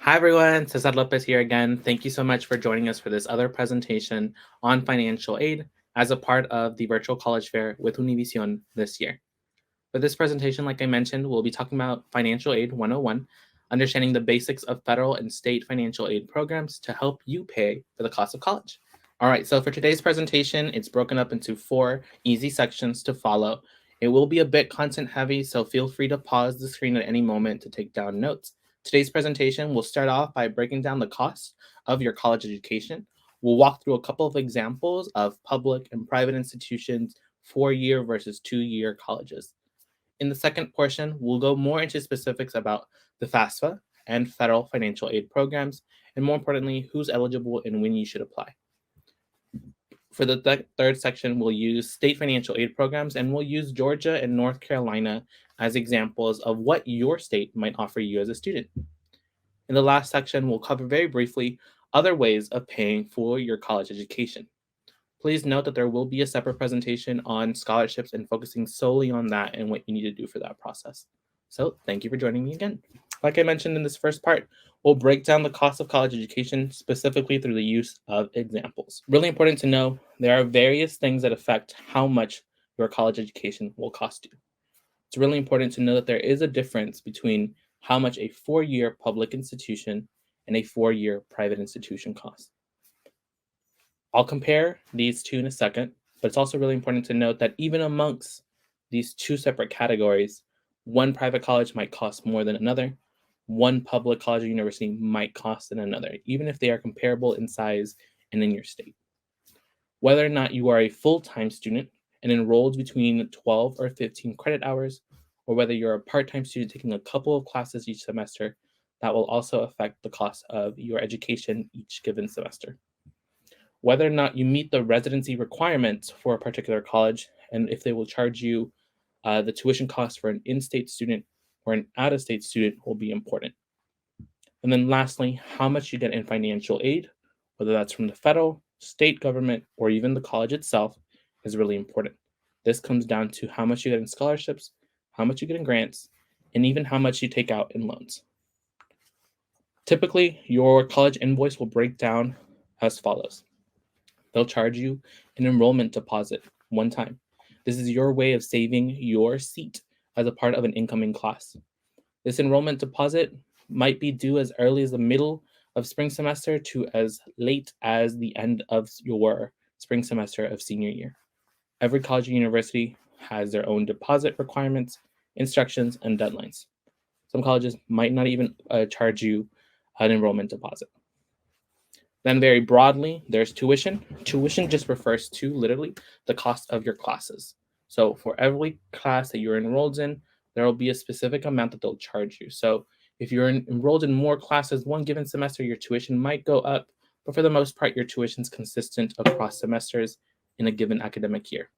Hi everyone, Cesar Lopez here again. Thank you so much for joining us for this other presentation on financial aid as a part of the virtual college fair with Univision this year. For this presentation, like I mentioned, we'll be talking about financial aid 101, understanding the basics of federal and state financial aid programs to help you pay for the cost of college. All right, so for today's presentation, it's broken up into 4 easy sections to follow. It will be a bit content heavy, so feel free to pause the screen at any moment to take down notes. Today's presentation will start off by breaking down the cost of your college education. We'll walk through a couple of examples of public and private institutions, 4-year versus 2-year colleges. In the second portion, we'll go more into specifics about the FAFSA and federal financial aid programs, and more importantly, who's eligible and when you should apply. For the third section, we'll use state financial aid programs, and we'll use Georgia and North Carolina as examples of what your state might offer you as a student. In the last section, we'll cover very briefly other ways of paying for your college education. Please note that there will be a separate presentation on scholarships and focusing solely on that and what you need to do for that process. So thank you for joining me again. Like I mentioned in this first part, we'll break down the cost of college education specifically through the use of examples. Really important to know, there are various things that affect how much your college education will cost you. It's really important to know that there is a difference between how much a 4-year public institution and a 4-year private institution costs. I'll compare these two in a second, but it's also really important to note that even amongst these two separate categories, one private college might cost more than another. One public college or university might cost than another, even if they are comparable in size and in your state. Whether or not you are a full-time student and enrolled between 12 or 15 credit hours, or whether you're a part-time student taking a couple of classes each semester, that will also affect the cost of your education each given semester. Whether or not you meet the residency requirements for a particular college, and if they will charge you the tuition cost for an in-state student or an out-of-state student will be important. And then lastly, how much you get in financial aid, whether that's from the federal, state government, or even the college itself, is really important. This comes down to how much you get in scholarships, how much you get in grants, and even how much you take out in loans. Typically, your college invoice will break down as follows. They'll charge you an enrollment deposit one time. This is your way of saving your seat as a part of an incoming class. This enrollment deposit might be due as early as the middle of spring semester to as late as the end of your spring semester of senior year. Every college or university has their own deposit requirements, instructions, and deadlines. Some colleges might not even charge you an enrollment deposit. Then very broadly, there's tuition. Tuition just refers to literally the cost of your classes. So for every class that you're enrolled in, there will be a specific amount that they'll charge you. So if you're enrolled in more classes one given semester, your tuition might go up, but for the most part, your tuition is consistent across semesters in a given academic year.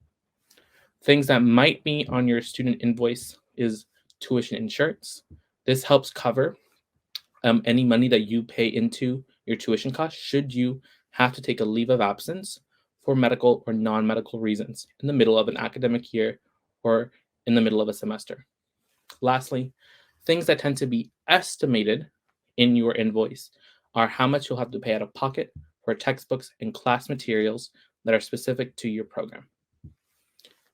Things that might be on your student invoice is tuition insurance. This helps cover any money that you pay into your tuition costs should you have to take a leave of absence for medical or non-medical reasons in the middle of an academic year or in the middle of a semester. Lastly, things that tend to be estimated in your invoice are how much you'll have to pay out of pocket for textbooks and class materials that are specific to your program.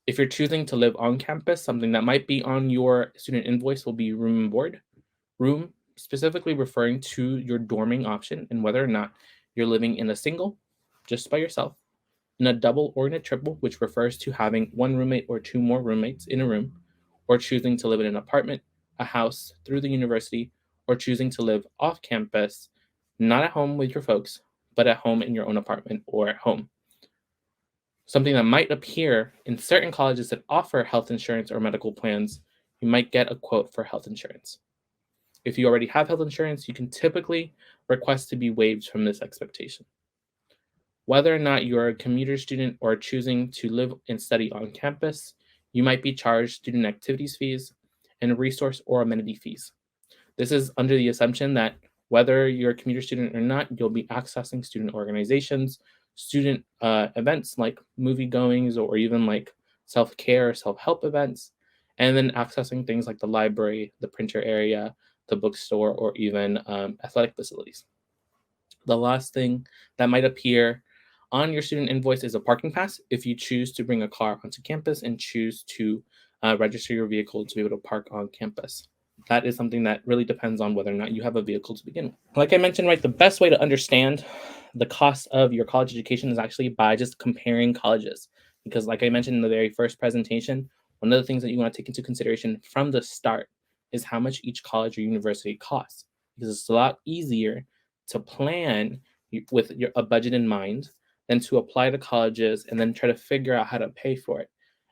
If you're choosing to live on campus, something that might be on your student invoice will be room and board. Room specifically referring to your dorming option and whether or not you're living in a single, just by yourself, in a double or in a triple, which refers to having one roommate or two more roommates in a room, or choosing to live in an apartment, a house through the university, or choosing to live off campus, not at home with your folks, but at home in your own apartment or at home. Something that might appear in certain colleges that offer health insurance or medical plans, you might get a quote for health insurance. If you already have health insurance, you can typically request to be waived from this expectation. Whether or not you're a commuter student or choosing to live and study on campus, you might be charged student activities fees and resource or amenity fees. This is under the assumption that whether you're a commuter student or not, you'll be accessing student organizations, student events like movie goings or even like self-care or self-help events, and then accessing things like the library, the printer area, the bookstore, or even athletic facilities. The last thing that might appear on your student invoice is a parking pass if you choose to bring a car onto campus and choose to register your vehicle to be able to park on campus. That is something that really depends on whether or not you have a vehicle to begin with. Like I mentioned, right, the best way to understand the cost of your college education is actually by just comparing colleges. Because like I mentioned in the very first presentation, one of the things that you want to take into consideration from the start is how much each college or university costs. Because it's a lot easier to plan with a budget in mind than to apply to colleges and then try to figure out how to pay for it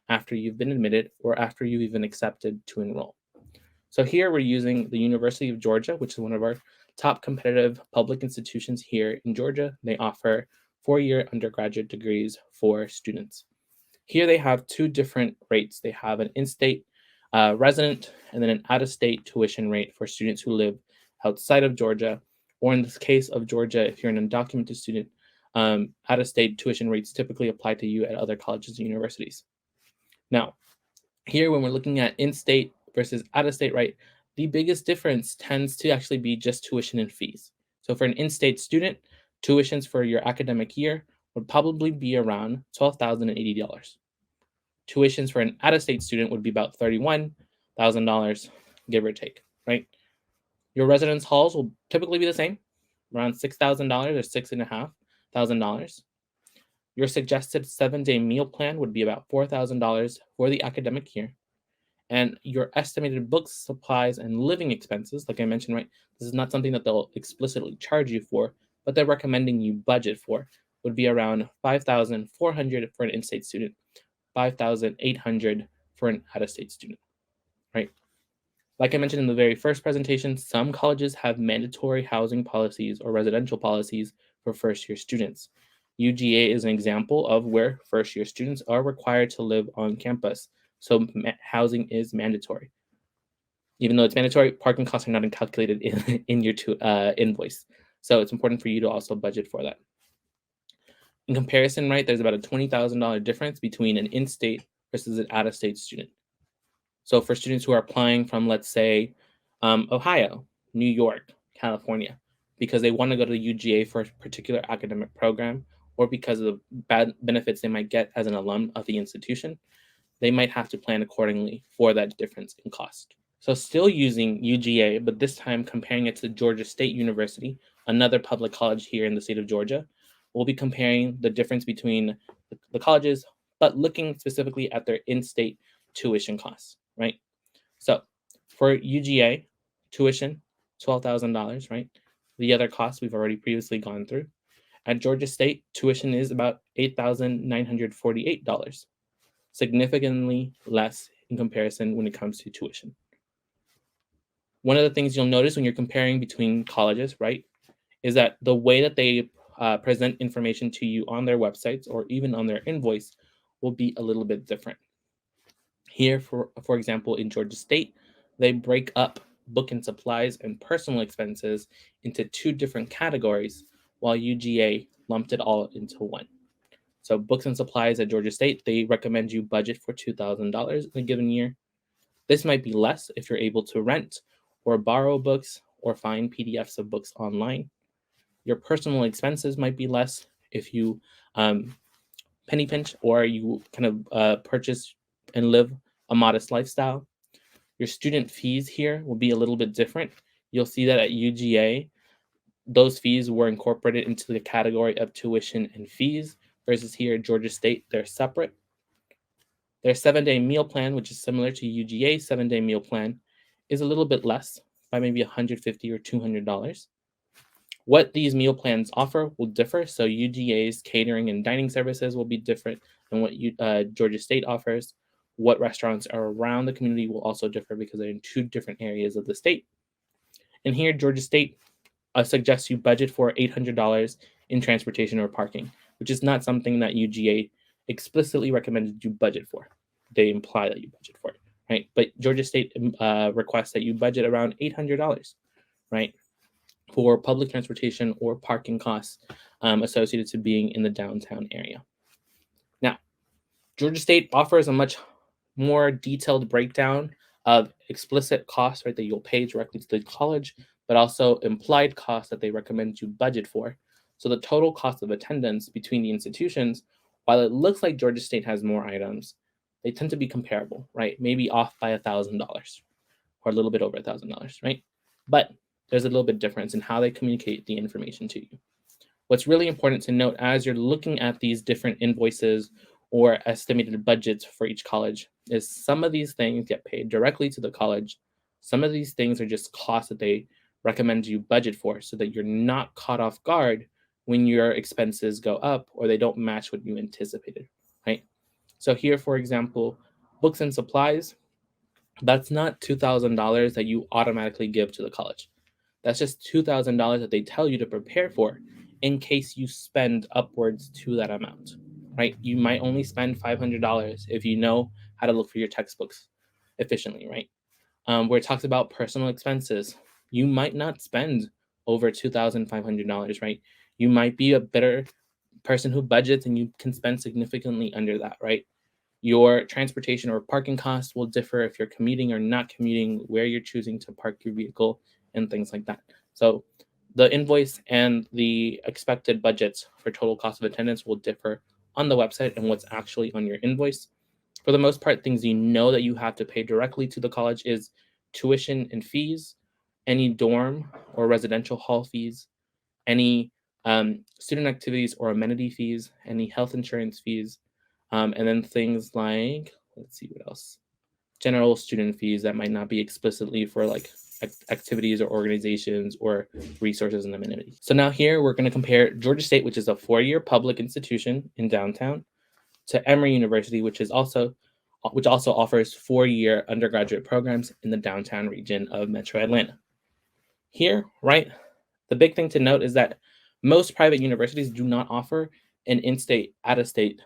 after you've been admitted or after you've even accepted to enroll. So here we're using the University of Georgia, which is one of our top competitive public institutions here in Georgia. They offer 4-year undergraduate degrees for students. Here they have two different rates. They have an in-state resident and then an out-of-state tuition rate for students who live outside of Georgia, or in this case of Georgia, if you're an undocumented student, out-of-state tuition rates typically apply to you at other colleges and universities. Now, here when we're looking at in-state versus out-of-state, right, the biggest difference tends to actually be just tuition and fees. So for an in-state student, tuitions for your academic year would probably be around $12,080. Tuitions for an out-of-state student would be about $31,000, give or take, right? Your residence halls will typically be the same, around $6,000 or $6,500. Your suggested 7-day meal plan would be about $4,000 for the academic year. And your estimated books, supplies, and living expenses, like I mentioned, right, this is not something that they'll explicitly charge you for, but they're recommending you budget for, would be around $5,400 for an in-state student, $5,800 for an out-of-state student, right? Like I mentioned in the very first presentation, some colleges have mandatory housing policies or residential policies for first-year students. UGA is an example of where first-year students are required to live on campus, so housing is mandatory. Even though it's mandatory, parking costs are not calculated in your invoice, so it's important for you to also budget for that. In comparison, right, there's about a $20,000 difference between an in-state versus an out-of-state student. So for students who are applying from, let's say, Ohio, New York, California, because they want to go to UGA for a particular academic program, or because of the bad benefits they might get as an alum of the institution, they might have to plan accordingly for that difference in cost. So still using UGA, but this time comparing it to Georgia State University, another public college here in the state of Georgia, we'll be comparing the difference between the colleges, but looking specifically at their in-state tuition costs, right? So for UGA, tuition, $12,000, right? The other costs we've already previously gone through. At Georgia State, tuition is about $8,948, significantly less in comparison when it comes to tuition. One of the things you'll notice when you're comparing between colleges, right, is that the way that they present information to you on their websites or even on their invoice will be a little bit different. Here, for example, in Georgia State, they break up book and supplies and personal expenses into two different categories, while UGA lumped it all into one. So books and supplies at Georgia State, they recommend you budget for $2,000 in a given year. This might be less if you're able to rent or borrow books or find PDFs of books online. Your personal expenses might be less if you penny pinch or you kind of purchase and live a modest lifestyle. Your student fees here will be a little bit different. You'll see that at UGA, those fees were incorporated into the category of tuition and fees, versus here at Georgia State, they're separate. Their 7-day meal plan, which is similar to UGA's 7-day meal plan, is a little bit less, by maybe $150 or $200. What these meal plans offer will differ. So UGA's catering and dining services will be different than what Georgia State offers. What restaurants are around the community will also differ because they're in two different areas of the state. And here, Georgia State suggests you budget for $800 in transportation or parking, which is not something that UGA explicitly recommended you budget for. They imply that you budget for it, right? But Georgia State requests that you budget around $800, right, for public transportation or parking costs associated to being in the downtown area. Now, Georgia State offers a much more detailed breakdown of explicit costs, right, that you'll pay directly to the college, but also implied costs that they recommend you budget for. So the total cost of attendance between the institutions, while it looks like Georgia State has more items, they tend to be comparable, right? Maybe off by $1,000 or a little bit over $1,000, right? But there's a little bit difference in how they communicate the information to you. What's really important to note as you're looking at these different invoices or estimated budgets for each college is some of these things get paid directly to the college. Some of these things are just costs that they recommend you budget for so that you're not caught off guard when your expenses go up or they don't match what you anticipated, right? So here, for example, books and supplies, that's not $2,000 that you automatically give to the college. That's just $2,000 that they tell you to prepare for in case you spend upwards to that amount, right? You might only spend $500 if you know how to look for your textbooks efficiently, right? Where it talks about personal expenses, you might not spend over $2,500, right? You might be a better person who budgets and you can spend significantly under that, right? Your transportation or parking costs will differ if you're commuting or not commuting, where you're choosing to park your vehicle, and things like that. So the invoice and the expected budgets for total cost of attendance will differ on the website and what's actually on your invoice. For the most part, things you know that you have to pay directly to the college is tuition and fees, any dorm or residential hall fees, any student activities or amenity fees, any health insurance fees, and then things like, let's see what else, general student fees that might not be explicitly for like activities or organizations or resources and amenities. So now here we're going to compare Georgia State, which is a 4-year public institution in downtown, to Emory University, which also offers 4-year undergraduate programs in the downtown region of Metro Atlanta. Here, right, the big thing to note is that most private universities do not offer an in-state, out-of-state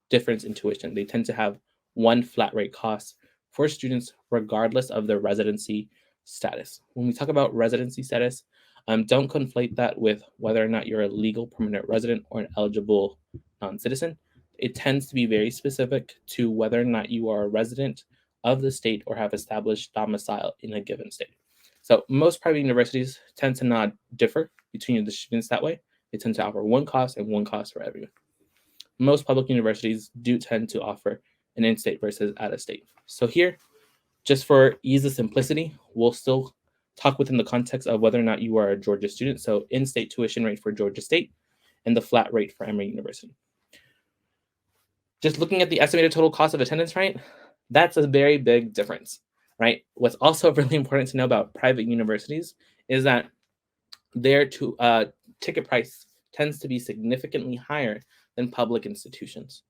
difference in tuition. They tend to have one flat rate cost for students regardless of their residency status. When we talk about residency status, don't conflate that with whether or not you're a legal permanent resident or an eligible non-citizen. It tends to be very specific to whether or not you are a resident of the state or have established domicile in a given state. So most private universities tend to not differ between the students that way. They tend to offer one cost and one cost for everyone. Most public universities do tend to offer an in-state versus out-of-state. So here, just for ease of simplicity, we'll still talk within the context of whether or not you are a Georgia student. So in-state tuition rate for Georgia State and the flat rate for Emory University. Just looking at the estimated total cost of attendance, right? That's a very big difference, right? What's also really important to know about private universities is that their ticket price tends to be significantly higher than public institutions.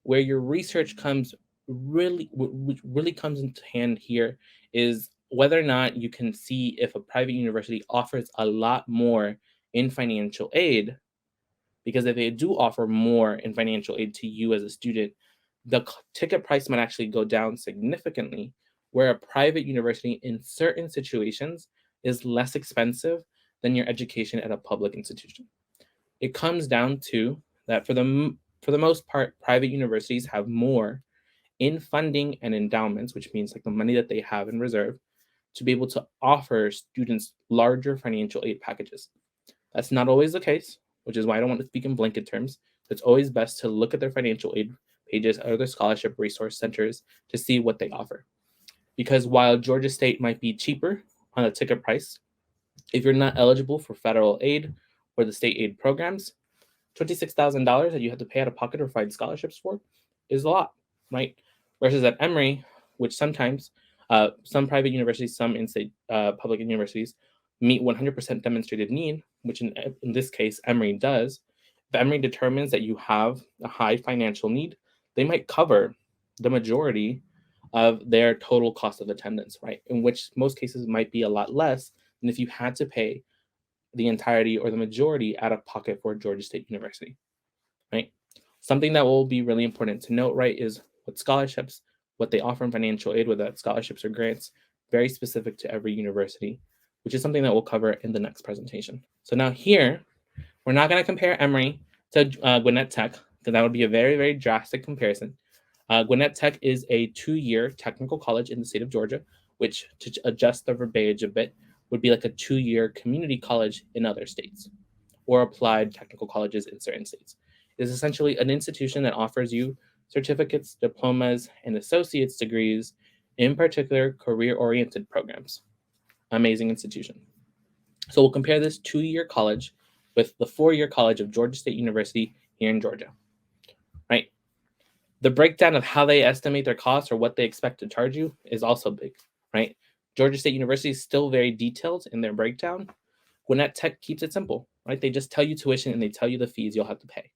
Where your research comes really comes into hand here is whether or not you can see if a private university offers a lot more in financial aid, because if they do offer more in financial aid to you as a student, the ticket price might actually go down significantly, where a private university in certain situations is less expensive than your education at a public institution. It comes down to that for the most part, private universities have more in funding and endowments, which means like the money that they have in reserve, to be able to offer students larger financial aid packages. That's not always the case, which is why I don't want to speak in blanket terms. It's always best to look at their financial aid pages or their scholarship resource centers to see what they offer. Because while Georgia State might be cheaper on the ticket price, if you're not eligible for federal aid or the state aid programs, $26,000 that you have to pay out of pocket or find scholarships for is a lot, right? Versus at Emory, which sometimes some private universities, some in-state public universities meet 100% demonstrated need, which in this case, Emory does. If Emory determines that you have a high financial need, they might cover the majority of their total cost of attendance, right? In which most cases might be a lot less than if you had to pay the entirety or the majority out of pocket for Georgia State University, right? Something that will be really important to note, right, is what scholarships, what they offer in financial aid, whether that's scholarships or grants, very specific to every university, which is something that we'll cover in the next presentation. So now here, we're not going to compare Emory to Gwinnett Tech, because that would be a very, very drastic comparison. Gwinnett Tech is a 2-year technical college in the state of Georgia, which, to adjust the verbiage a bit, would be like a 2-year community college in other states, or applied technical colleges in certain states. It is essentially an institution that offers you certificates, diplomas, and associate's degrees, in particular career-oriented programs. Amazing institution. So we'll compare this 2-year college with the 4-year college of Georgia State University here in Georgia, right? The breakdown of how they estimate their costs or what they expect to charge you is also big, right? Georgia State University is still very detailed in their breakdown. Gwinnett Tech keeps it simple, right? They just tell you tuition and they tell you the fees you'll have to pay.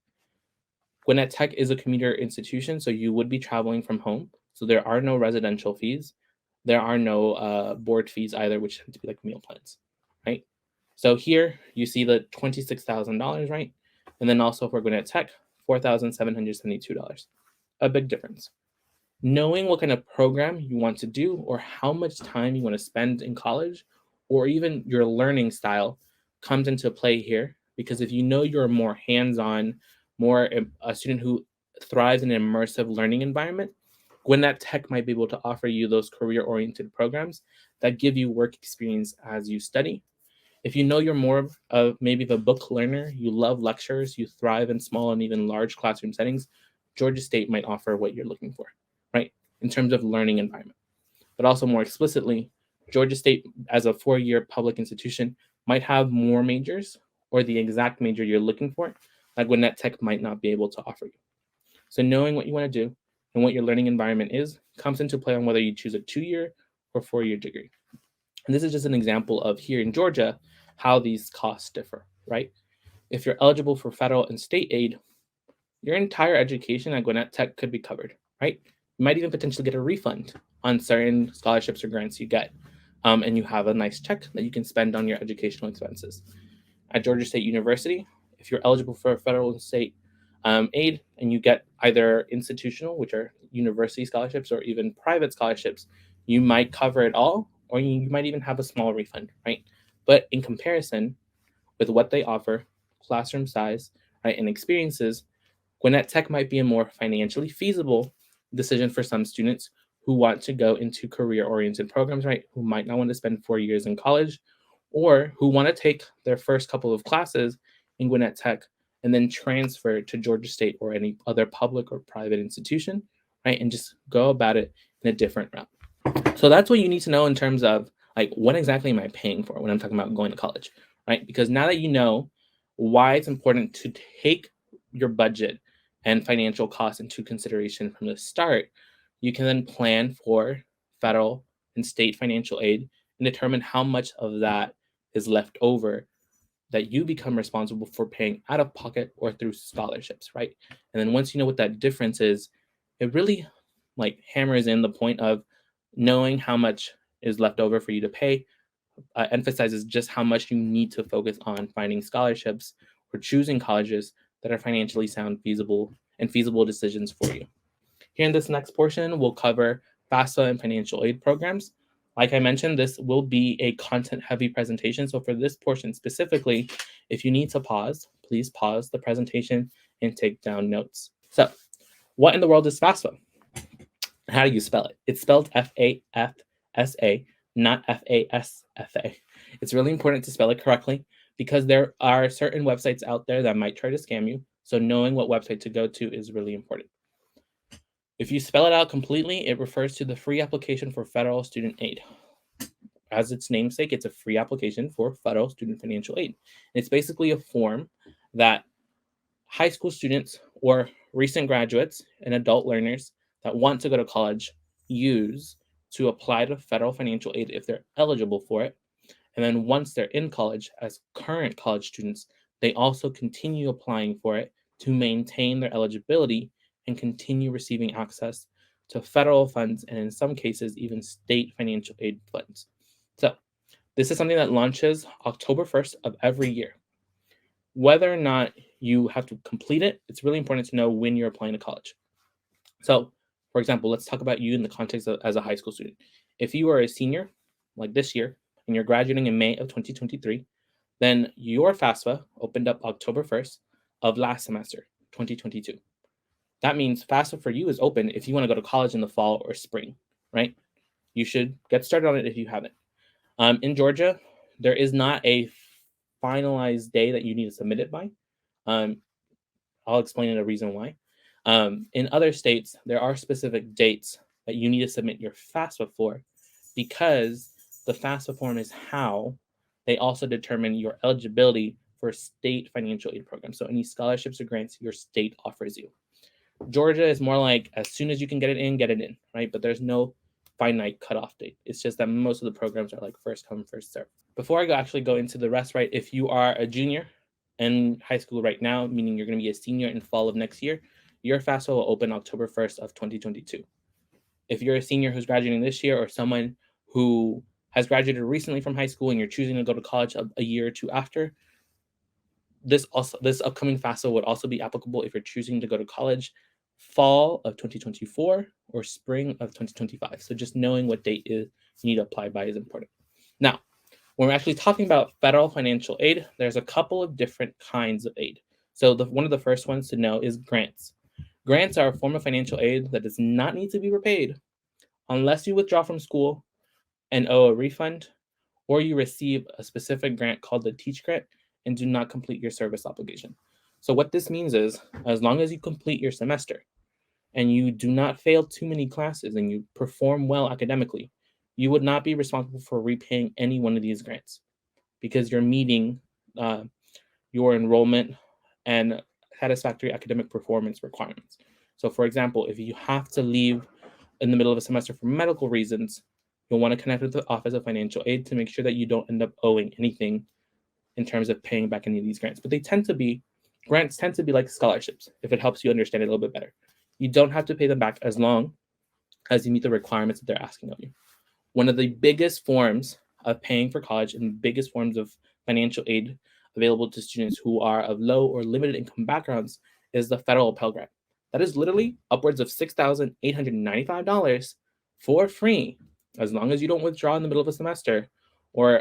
Gwinnett Tech is a commuter institution, so you would be traveling from home. So there are no residential fees. There are no board fees either, which tend to be like meal plans, right? So here you see the $26,000, right? And then also for Gwinnett Tech, $4,772. A big difference. Knowing what kind of program you want to do or how much time you want to spend in college or even your learning style comes into play here, because if you know you're more hands-on, more a student who thrives in an immersive learning environment, Gwinnett Tech might be able to offer you those career-oriented programs that give you work experience as you study. If you know you're more of maybe the book learner, you love lectures, you thrive in small and even large classroom settings, Georgia State might offer what you're looking for, right? In terms of learning environment. But also more explicitly, Georgia State, as a 4-year public institution, might have more majors or the exact major you're looking for, like Gwinnett Tech might not be able to offer you. So knowing what you want to do and what your learning environment is comes into play on whether you choose a 2-year or 4-year degree. And this is just an example of here in Georgia, how these costs differ, right? If you're eligible for federal and state aid, your entire education at Gwinnett Tech could be covered, right? You might even potentially get a refund on certain scholarships or grants you get. And you have a nice check that you can spend on your educational expenses. At Georgia State University, if you're eligible for federal and state aid and you get either institutional, which are university scholarships, or even private scholarships, you might cover it all, or you might even have a small refund, right? But in comparison with what they offer, classroom size, right, and experiences, Gwinnett Tech might be a more financially feasible decision for some students who want to go into career-oriented programs, right? Who might not want to spend 4 years in college, or who want to take their first couple of classes in Gwinnett Tech and then transfer to Georgia State or any other public or private institution, right? And just go about it in a different route. So that's what you need to know in terms of like, what exactly am I paying for when I'm talking about going to college, right? Because now that you know why it's important to take your budget and financial costs into consideration from the start, you can then plan for federal and state financial aid and determine how much of that is left over that you become responsible for paying out of pocket or through scholarships, right? And then once you know what that difference is, it really like hammers in the point of knowing how much is left over for you to pay, emphasizes just how much you need to focus on finding scholarships or choosing colleges that are financially sound, feasible decisions for you. Here in this next portion, we'll cover FAFSA and financial aid programs. Like I mentioned, this will be a content-heavy presentation. So for this portion specifically, if you need to pause, please pause the presentation and take down notes. So what in the world is FAFSA? How do you spell it? It's spelled F-A-F-S-A, not F-A-S-F-A. It's really important to spell it correctly because there are certain websites out there that might try to scam you. So knowing what website to go to is really important. If you spell it out completely, it refers to the free application for federal student aid. As its namesake, it's a free application for federal student financial aid. It's basically a form that high school students or recent graduates and adult learners that want to go to college use to apply to federal financial aid if they're eligible for it. And then once they're in college as current college students, they also continue applying for it to maintain their eligibility and continue receiving access to federal funds and in some cases even state financial aid funds. So this is something that launches October 1st of every year. Whether or not you have to complete it, it's really important to know when you're applying to college. So, for example, let's talk about you in the context of as a high school student. If you are a senior, like this year, and you're graduating in May of 2023, then your FAFSA opened up October 1st of last semester, 2022. That means FAFSA for you is open if you want to go to college in the fall or spring, right? you should get started on it if you haven't. In Georgia, there is not a finalized day that you need to submit it by. I'll explain in a reason why. In other states, there are specific dates that you need to submit your FAFSA for, because the FAFSA form is how they also determine your eligibility for state financial aid programs. So any scholarships or grants your state offers you. Georgia is more like as soon as you can get it in, right? But there's no finite cutoff date. It's just that most of the programs are like first come, first serve. Before I actually go into the rest, right? If you are a junior in high school right now, meaning you're going to be a senior in fall of next year, your FAFSA will open October 1st of 2022. If you're a senior who's graduating this year, or someone who has graduated recently from high school and you're choosing to go to college a year or two after, this upcoming FAFSA would also be applicable if you're choosing to go to college fall of 2024 or spring of 2025. So just knowing what date you need to apply by is important. Now, when we're actually talking about federal financial aid, there's a couple of different kinds of aid. So one of the first ones to know is grants. Grants are a form of financial aid that does not need to be repaid unless you withdraw from school and owe a refund, or you receive a specific grant called the Teach Grant and do not complete your service obligation. So what this means is, as long as you complete your semester and you do not fail too many classes and you perform well academically, you would not be responsible for repaying any one of these grants, because you're meeting your enrollment and satisfactory academic performance requirements. So for example, if you have to leave in the middle of a semester for medical reasons, you'll want to connect with the Office of Financial Aid to make sure that you don't end up owing anything in terms of paying back any of these grants. But grants tend to be like scholarships, if it helps you understand it a little bit better. You don't have to pay them back as long as you meet the requirements that they're asking of you. One of the biggest forms of paying for college and the biggest forms of financial aid available to students who are of low or limited income backgrounds is the federal Pell Grant. That is literally upwards of $6,895 for free, as long as you don't withdraw in the middle of a semester or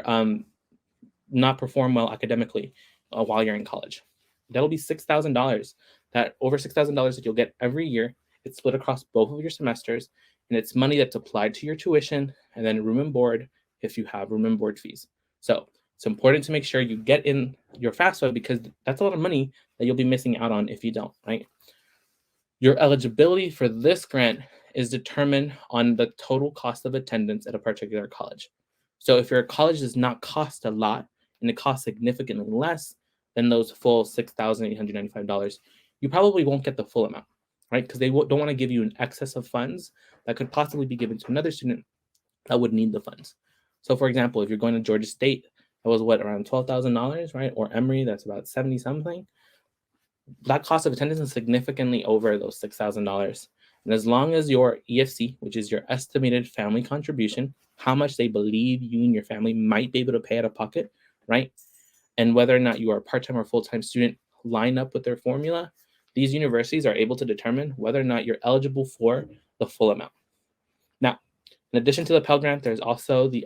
not perform well academically while you're in college. That'll be $6,000. That over $6,000 that you'll get every year. It's split across both of your semesters, and it's money that's applied to your tuition and then room and board if you have room and board fees. So it's important to make sure you get in your FAFSA, because that's a lot of money that you'll be missing out on if you don't, right? Your eligibility for this grant is determined on the total cost of attendance at a particular college. So if your college does not cost a lot and it costs significantly less than those full $6,895, you probably won't get the full amount, right? Because they don't want to give you an excess of funds that could possibly be given to another student that would need the funds. So for example, if you're going to Georgia State, that was around $12,000, right? Or Emory, that's about 70 something. That cost of attendance is significantly over those $6,000. And as long as your EFC, which is your estimated family contribution, how much they believe you and your family might be able to pay out of pocket, right? And whether or not you are a part-time or full-time student line up with their formula, these universities are able to determine whether or not you're eligible for the full amount. Now, in addition to the Pell Grant, there's also the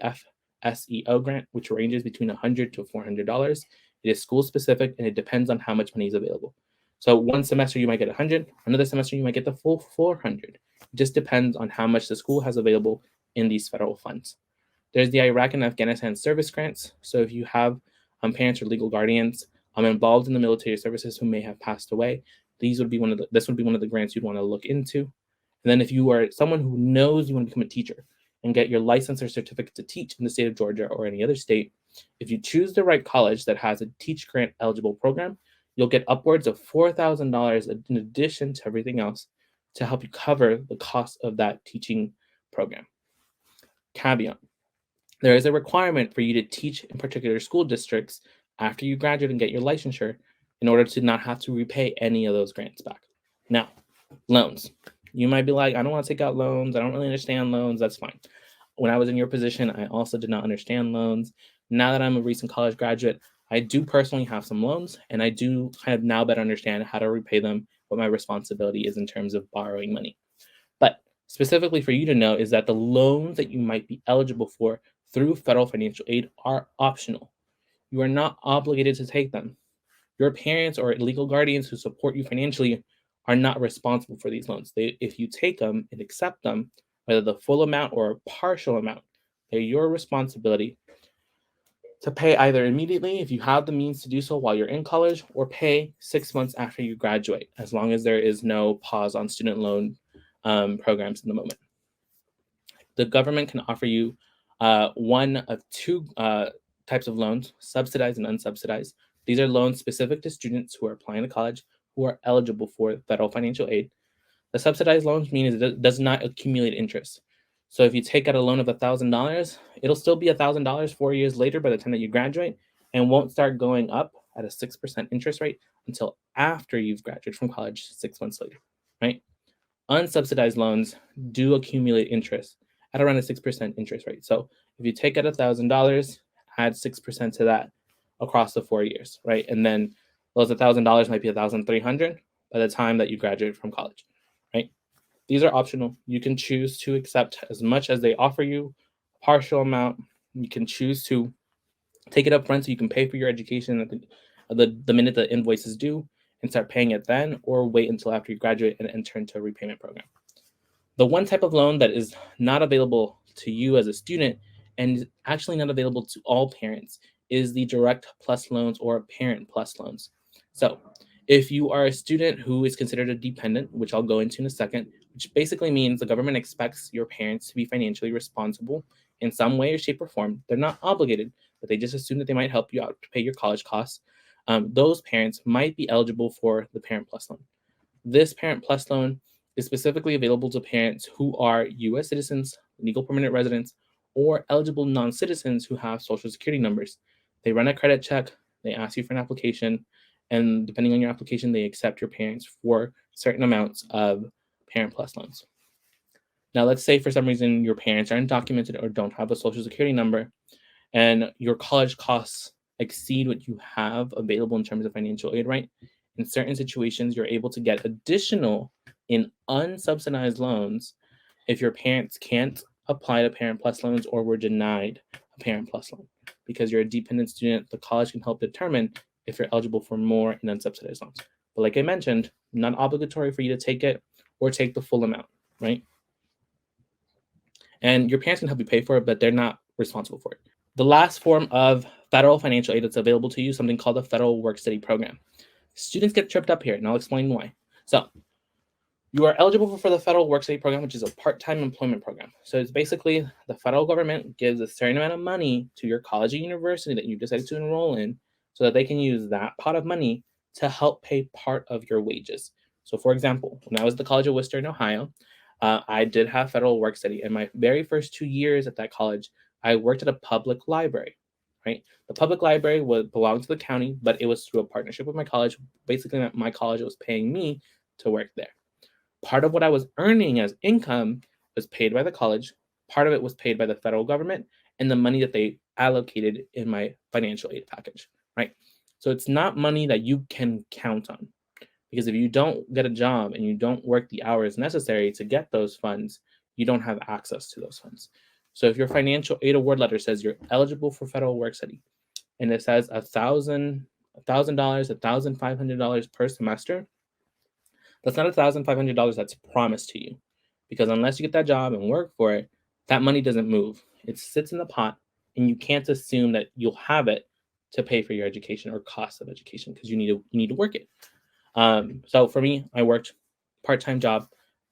FSEO grant, which ranges between $100 to $400. It is school specific and it depends on how much money is available. So one semester you might get 100, another semester you might get the full 400. It just depends on how much the school has available in these federal funds. There's the Iraq and Afghanistan service grants. So if you have parents or legal guardians involved in the military services who may have passed away, this would be one of the grants you'd want to look into. And then if you are someone who knows you want to become a teacher and get your license or certificate to teach in the state of Georgia or any other state, if you choose the right college that has a Teach Grant eligible program, you'll get upwards of $4,000 in addition to everything else to help you cover the cost of that teaching program. Caveat: there is a requirement for you to teach in particular school districts after you graduate and get your licensure in order to not have to repay any of those grants back. Now, loans. You might be like, I don't want to take out loans. I don't really understand loans. That's fine. When I was in your position, I also did not understand loans. Now that I'm a recent college graduate, I do personally have some loans, and I do kind of now better understand how to repay them, what my responsibility is in terms of borrowing money. But specifically for you to know is that the loans that you might be eligible for through federal financial aid are optional. You are not obligated to take them. Your parents or legal guardians who support you financially are not responsible for these loans. If you take them and accept them, whether the full amount or a partial amount. They're your responsibility to pay either immediately if you have the means to do so while you're in college, or pay 6 months after you graduate, as long as there is no pause on student loan programs in the moment. The government can offer you one of two types of loans, subsidized and unsubsidized. These are loans specific to students who are applying to college who are eligible for federal financial aid. The subsidized loans mean it does not accumulate interest. So if you take out a loan of $1,000, it'll still be $1,000 4 years later by the time that you graduate, and won't start going up at a 6% interest rate until after you've graduated from college 6 months later, right? Unsubsidized loans do accumulate interest at around a 6% interest rate. So if you take out $1,000, add 6% to that across the 4 years, right? And then those $1,000 might be $1,300 by the time that you graduate from college, right? These are optional. You can choose to accept as much as they offer you, a partial amount. You can choose to take it up front so you can pay for your education at the minute the invoice is due and start paying it then, or wait until after you graduate and enter into a repayment program. The one type of loan that is not available to you as a student and actually not available to all parents is the direct plus loans or parent plus loans. So if you are a student who is considered a dependent, which I'll go into in a second, which basically means the government expects your parents to be financially responsible in some way or shape or form. They're not obligated, but they just assume that they might help you out to pay your college costs. Those parents might be eligible for the Parent Plus loan. This Parent Plus loan is specifically available to parents who are U.S. citizens, legal permanent residents, or eligible non-citizens who have Social Security numbers. They run a credit check, they ask you for an application, and depending on your application, they accept your parents for certain amounts of Parent Plus loans. Now, let's say for some reason your parents are undocumented or don't have a Social Security number, and your college costs exceed what you have available in terms of financial aid, right? In certain situations, you're able to get additional in unsubsidized loans if your parents can't apply to Parent Plus loans or were denied a Parent Plus loan. Because you're a dependent student, the college can help determine if you're eligible for more in unsubsidized loans. But like I mentioned, not obligatory for you to take it or take the full amount, right? And your parents can help you pay for it, but they're not responsible for it. The last form of federal financial aid that's available to you is something called the Federal Work Study Program. Students get tripped up here, and I'll explain why. So you are eligible for the Federal Work Study Program, which is a part-time employment program. So it's basically the federal government gives a certain amount of money to your college or university that you decided to enroll in so that they can use that pot of money to help pay part of your wages. So for example, when I was at the College of Worcester in Ohio, I did have federal work study. In my very first 2 years at that college, I worked at a public library, right? The public library belonged to the county, but it was through a partnership with my college. Basically, my college was paying me to work there. Part of what I was earning as income was paid by the college. Part of it was paid by the federal government and the money that they allocated in my financial aid package, right? So it's not money that you can count on, because if you don't get a job and you don't work the hours necessary to get those funds, you don't have access to those funds. So if your financial aid award letter says you're eligible for federal work study, and it says $1,000, $1,500 per semester, that's not $1,500 that's promised to you, because unless you get that job and work for it, that money doesn't move. It sits in the pot, and you can't assume that you'll have it to pay for your education or cost of education, because you need to work it. So for me, I worked part-time job.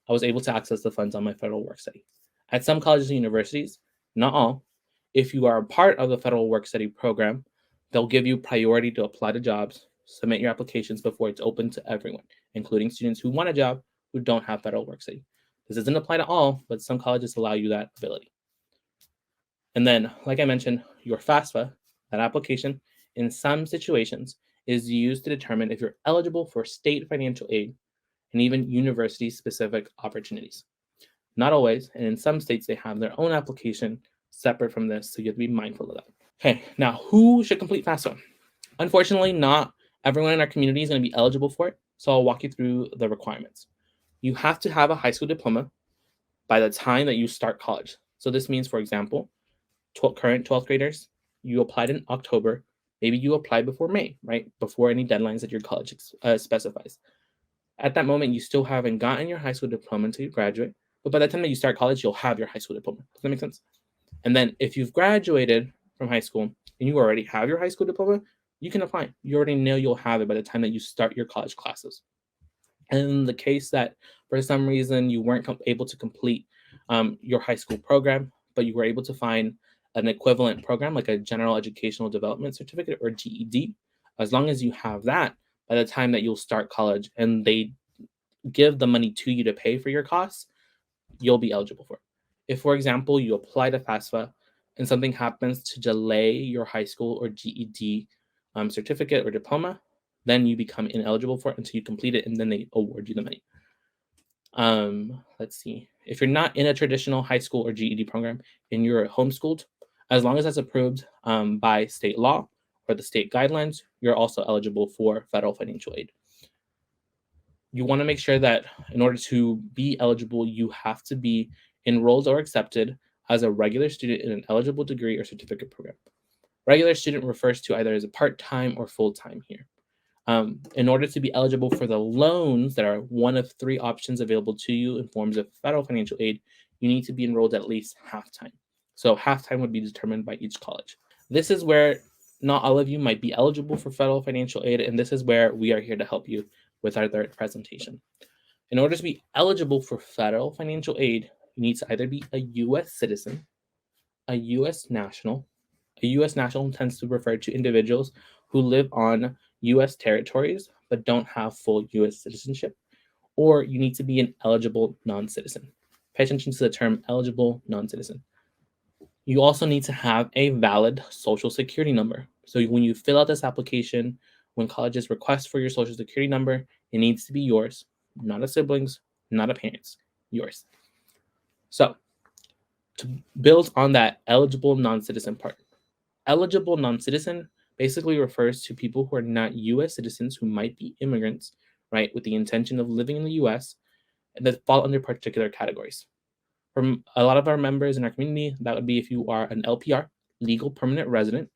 I was able to access the funds on my federal work study. At some colleges and universities, not all, if you are a part of the federal work study program, they'll give you priority to apply to jobs, submit your applications before it's open to everyone, including students who want a job who don't have federal work study. This doesn't apply to all, but some colleges allow you that ability. And then, like I mentioned, your FAFSA, that application, in some situations, is used to determine if you're eligible for state financial aid and even university-specific opportunities. Not always, and in some states, they have their own application separate from this, so you have to be mindful of that. Okay, now who should complete FAFSA? Unfortunately, not everyone in our community is going to be eligible for it, so I'll walk you through the requirements. You have to have a high school diploma by the time that you start college. So this means, for example, current 12th graders, you applied in October. Maybe you applied before May, right? Before any deadlines that your college specifies. At that moment, you still haven't gotten your high school diploma until you graduate, But by the time that you start college, you'll have your high school diploma. Does that make sense? And then if you've graduated from high school and you already have your high school diploma, you can apply. You already know you'll have it by the time that you start your college classes. And in the case that for some reason you weren't able to complete your high school program, but you were able to find an equivalent program like a General Educational Development Certificate or GED, as long as you have that by the time that you'll start college and they give the money to you to pay for your costs, you'll be eligible for it. If, for example, you apply to FAFSA and something happens to delay your high school or GED certificate or diploma, then you become ineligible for it until you complete it, and then they award you the money. Let's see. If you're not in a traditional high school or GED program and you're homeschooled, as long as that's approved by state law or the state guidelines, you're also eligible for federal financial aid. You want to make sure that in order to be eligible, you have to be enrolled or accepted as a regular student in an eligible degree or certificate program. Regular student refers to either as a part-time or full-time here. In order to be eligible for the loans that are one of 3 options available to you in forms of federal financial aid, you need to be enrolled at least half-time. So half-time would be determined by each college. This is where not all of you might be eligible for federal financial aid, and this is where we are here to help you with our third presentation. In order to be eligible for federal financial aid, you need to either be a U.S. citizen, a U.S. national. A U.S. national tends to refer to individuals who live on U.S. territories but don't have full U.S. citizenship, or you need to be an eligible non-citizen. Pay attention to the term eligible non-citizen. You also need to have a valid social security number. So when you fill out this application, when colleges request for your social security number, it needs to be yours, not a sibling's, not a parent's, yours. So to build on that eligible non-citizen part, eligible non-citizen basically refers to people who are not U.S. citizens who might be immigrants, right, with the intention of living in the U.S. and that fall under particular categories. From a lot of our members in our community, that would be if you are an LPR, legal permanent resident.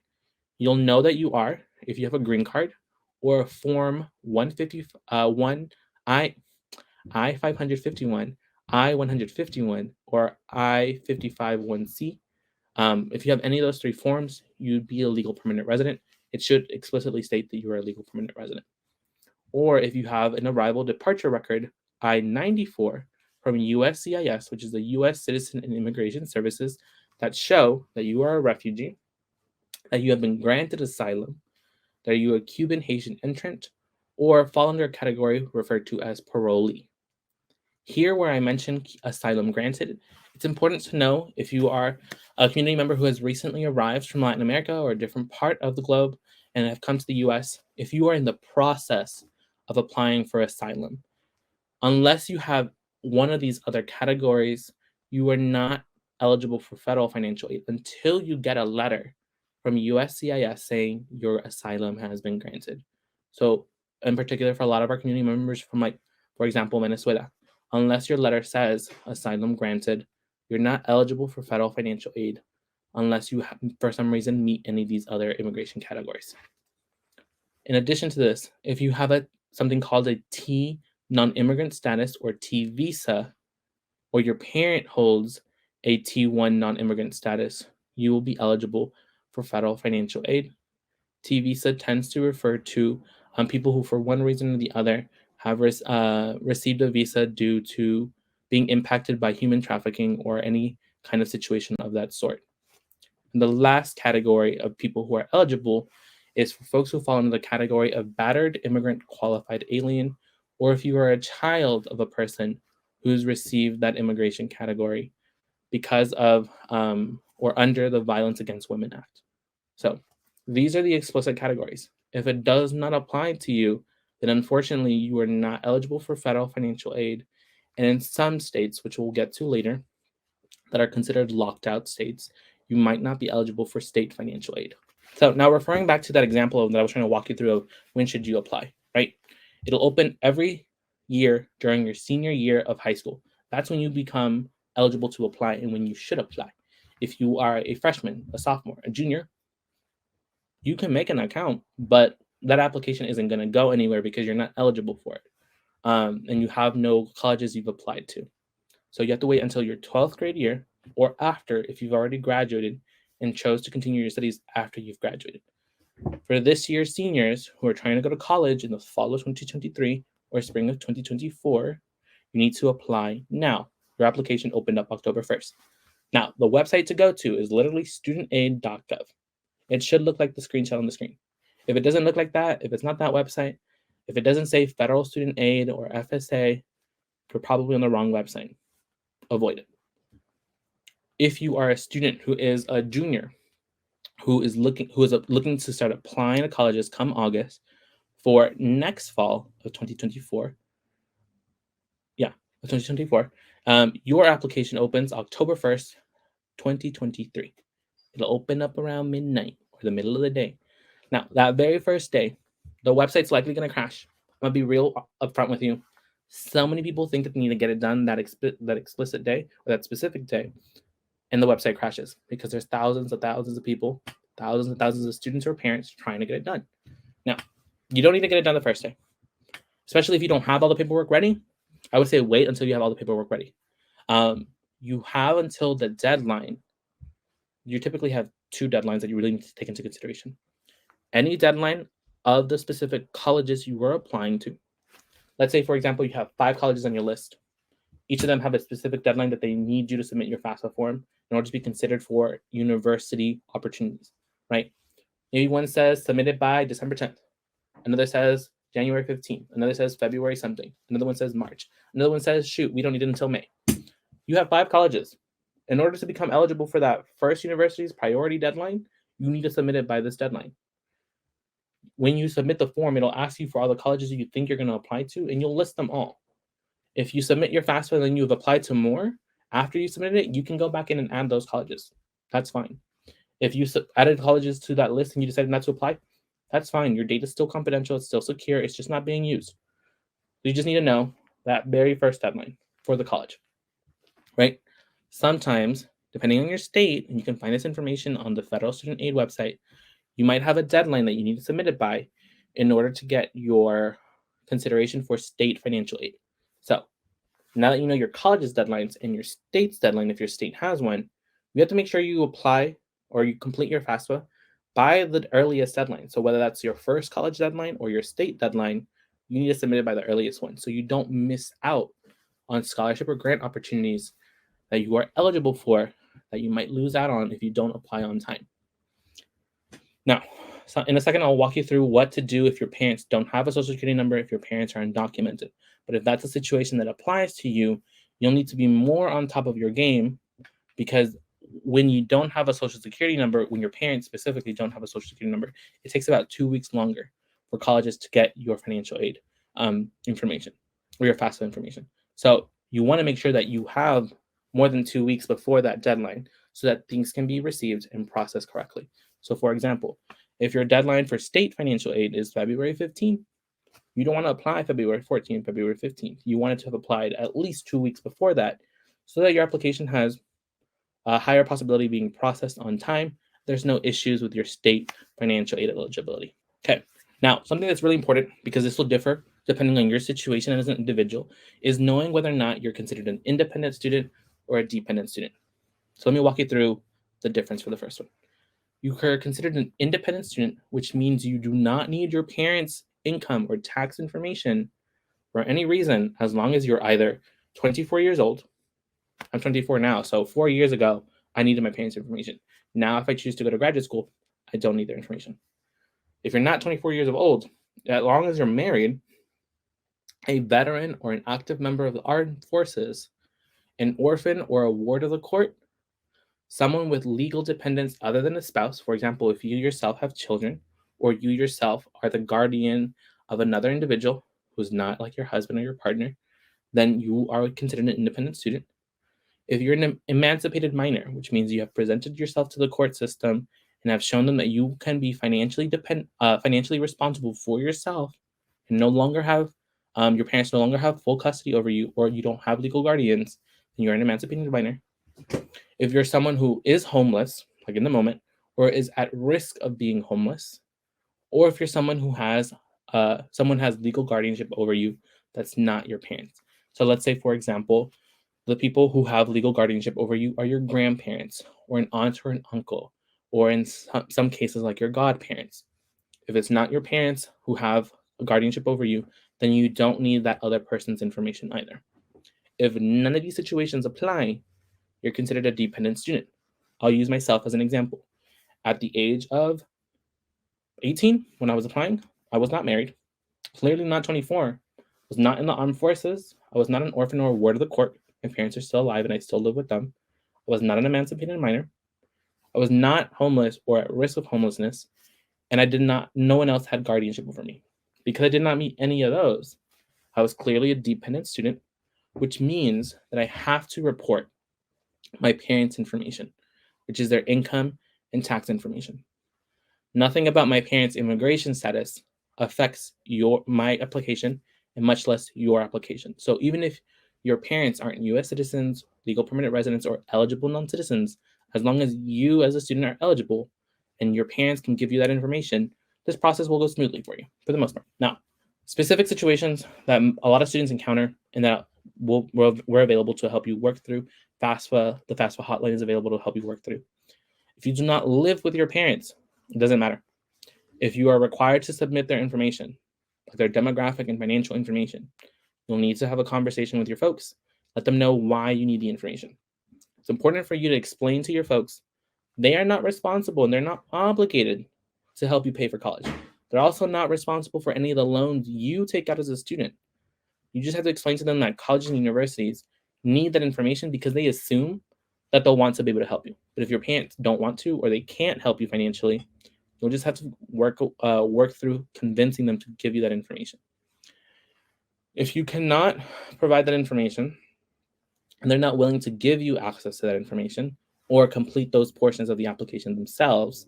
You'll know that you are if you have a green card or a Form 151, I-551, I-151, or I-551C. If you have any of those 3 forms, you'd be a legal permanent resident. It should explicitly state that you are a legal permanent resident. Or if you have an arrival departure record, I-94 from USCIS, which is the U.S. Citizen and Immigration Services, that show that you are a refugee, that you have been granted asylum, that you are a Cuban Haitian entrant, or fall under a category referred to as parolee. Here, where I mentioned asylum granted, it's important to know if you are a community member who has recently arrived from Latin America or a different part of the globe and have come to the US, if you are in the process of applying for asylum, unless you have one of these other categories, you are not eligible for federal financial aid until you get a letter from USCIS saying your asylum has been granted. So, in particular, for a lot of our community members from, like, for example, Venezuela, unless your letter says asylum granted, you're not eligible for federal financial aid unless you, for some reason, meet any of these other immigration categories. In addition to this, if you have something called a T non-immigrant status or T visa, or your parent holds a T1 non-immigrant status, you will be eligible for federal financial aid. T visa tends to refer to people who, for one reason or the other, have received a visa due to being impacted by human trafficking or any kind of situation of that sort. And the last category of people who are eligible is for folks who fall into the category of battered immigrant qualified alien, or if you are a child of a person who's received that immigration category because of or under the Violence Against Women Act. So these are the explicit categories. If it does not apply to you, then unfortunately you are not eligible for federal financial aid. And in some states, which we'll get to later, that are considered locked out states, you might not be eligible for state financial aid. So now referring back to that example that I was trying to walk you through of when should you apply, right? It'll open every year during your senior year of high school. That's when you become eligible to apply and when you should apply. If you are a freshman, a sophomore, a junior, you can make an account, but that application isn't going to go anywhere because you're not eligible for it. And you have no colleges you've applied to. So you have to wait until your 12th grade year or after if you've already graduated and chose to continue your studies after you've graduated. For this year's seniors who are trying to go to college in the fall of 2023 or spring of 2024, you need to apply now. Your application opened up October 1st. Now, the website to go to is literally studentaid.gov. It should look like the screenshot on the screen. If it doesn't look like that, if it's not that website, if it doesn't say Federal Student Aid or FSA, you're probably on the wrong website. Avoid it. If you are a student who is a junior, who is looking to start applying to colleges come August for next fall of 2024, your application opens October 1st, 2023. It'll open up around midnight or the middle of the day. Now, that very first day, the website's likely going to crash. I'm going to be real upfront with you. So many people think that they need to get it done that explicit day or that specific day, and the website crashes because there's thousands of people, thousands and thousands of students or parents trying to get it done. Now, you don't need to get it done the first day, especially if you don't have all the paperwork ready. I would say wait until you have all the paperwork ready. You have until the deadline. You typically have 2 deadlines that you really need to take into consideration. Any deadline of the specific colleges you were applying to. Let's say, for example, you have 5 colleges on your list. Each of them have a specific deadline that they need you to submit your FAFSA form in order to be considered for university opportunities, right? Maybe one says submitted by December 10th. Another says January 15th. Another says February something. Another one says March. Another one says, shoot, we don't need it until May. You have 5 colleges. In order to become eligible for that first university's priority deadline, you need to submit it by this deadline. When you submit the form, it'll ask you for all the colleges you think you're going to apply to, and you'll list them all. If you submit your FAFSA and then you've applied to more, after you submit it, you can go back in and add those colleges. That's fine. If you added colleges to that list and you decided not to apply, that's fine. Your data is still confidential. It's still secure. It's just not being used. You just need to know that very first deadline for the college, right? Sometimes, depending on your state, and you can find this information on the Federal Student Aid website, you might have a deadline that you need to submit it by in order to get your consideration for state financial aid. So now that you know your college's deadlines and your state's deadline, if your state has one, you have to make sure you apply or you complete your FAFSA by the earliest deadline. So whether that's your first college deadline or your state deadline, you need to submit it by the earliest one so you don't miss out on scholarship or grant opportunities that you are eligible for that you might lose out on if you don't apply on time. Now, so in a second, I'll walk you through what to do if your parents don't have a social security number, if your parents are undocumented. But if that's a situation that applies to you, you'll need to be more on top of your game, because when you don't have a social security number, when your parents specifically don't have a social security number, it takes about 2 weeks longer for colleges to get your financial aid information or your FAFSA information. So you want to make sure that you have more than 2 weeks before that deadline so that things can be received and processed correctly. So for example, if your deadline for state financial aid is February 15th, you don't want to apply February 14th, February 15th. You want it to have applied at least 2 weeks before that so that your application has a higher possibility of being processed on time. There's no issues with your state financial aid eligibility. Okay, now something that's really important, because this will differ depending on your situation as an individual, is knowing whether or not you're considered an independent student or a dependent student. So let me walk you through the difference for the first one. You are considered an independent student, which means you do not need your parents' income or tax information for any reason, as long as you're either 24 years old. I'm 24 now, so 4 years ago, I needed my parents' information. Now, if I choose to go to graduate school, I don't need their information. If you're not 24 years old, as long as you're married, a veteran or an active member of the armed forces, an orphan or a ward of the court, someone with legal dependents other than a spouse, for example, if you yourself have children, or you yourself are the guardian of another individual who's not like your husband or your partner, then you are considered an independent student. If you're an emancipated minor, which means you have presented yourself to the court system and have shown them that you can be financially responsible for yourself, and no longer have your parents no longer have full custody over you, or you don't have legal guardians, then you're an emancipated minor. If you're someone who is homeless, like in the moment, or is at risk of being homeless, or if you're someone who has someone has legal guardianship over you that's not your parents. So let's say, for example, The people who have legal guardianship over you are your grandparents, or an aunt or an uncle, or in some cases, like your godparents. If it's not your parents who have a guardianship over you, then you don't need that other person's information either. If none of these situations apply, you're considered a dependent student. I'll use myself as an example. At the age of 18, when I was applying, I was not married, clearly not 24, was not in the armed forces, I was not an orphan or a ward of the court. My parents are still alive and I still live with them. I was not an emancipated minor. I was not homeless or at risk of homelessness, and no one else had guardianship over me. Because I did not meet any of those, I was clearly a dependent student, which means that I have to report my parents' information, which is their income and tax information. Nothing about my parents' immigration status affects my application, and much less your application. So even if your parents aren't US citizens, legal permanent residents, or eligible non-citizens, as long as you as a student are eligible and your parents can give you that information, this process will go smoothly for you for the most part. Now, specific situations that a lot of students encounter and that we're available to help you work through, FAFSA, the FAFSA hotline is available to help you work through. If you do not live with your parents, it doesn't matter. If you are required to submit their information, like their demographic and financial information, you'll need to have a conversation with your folks. Let them know why you need the information. It's important for you to explain to your folks they are not responsible and they're not obligated to help you pay for college. They're also not responsible for any of the loans you take out as a student. You just have to explain to them that colleges and universities need that information because they assume that they'll want to be able to help you. But if your parents don't want to or they can't help you financially, you'll just have to work through convincing them to give you that information. If you cannot provide that information and they're not willing to give you access to that information or complete those portions of the application themselves,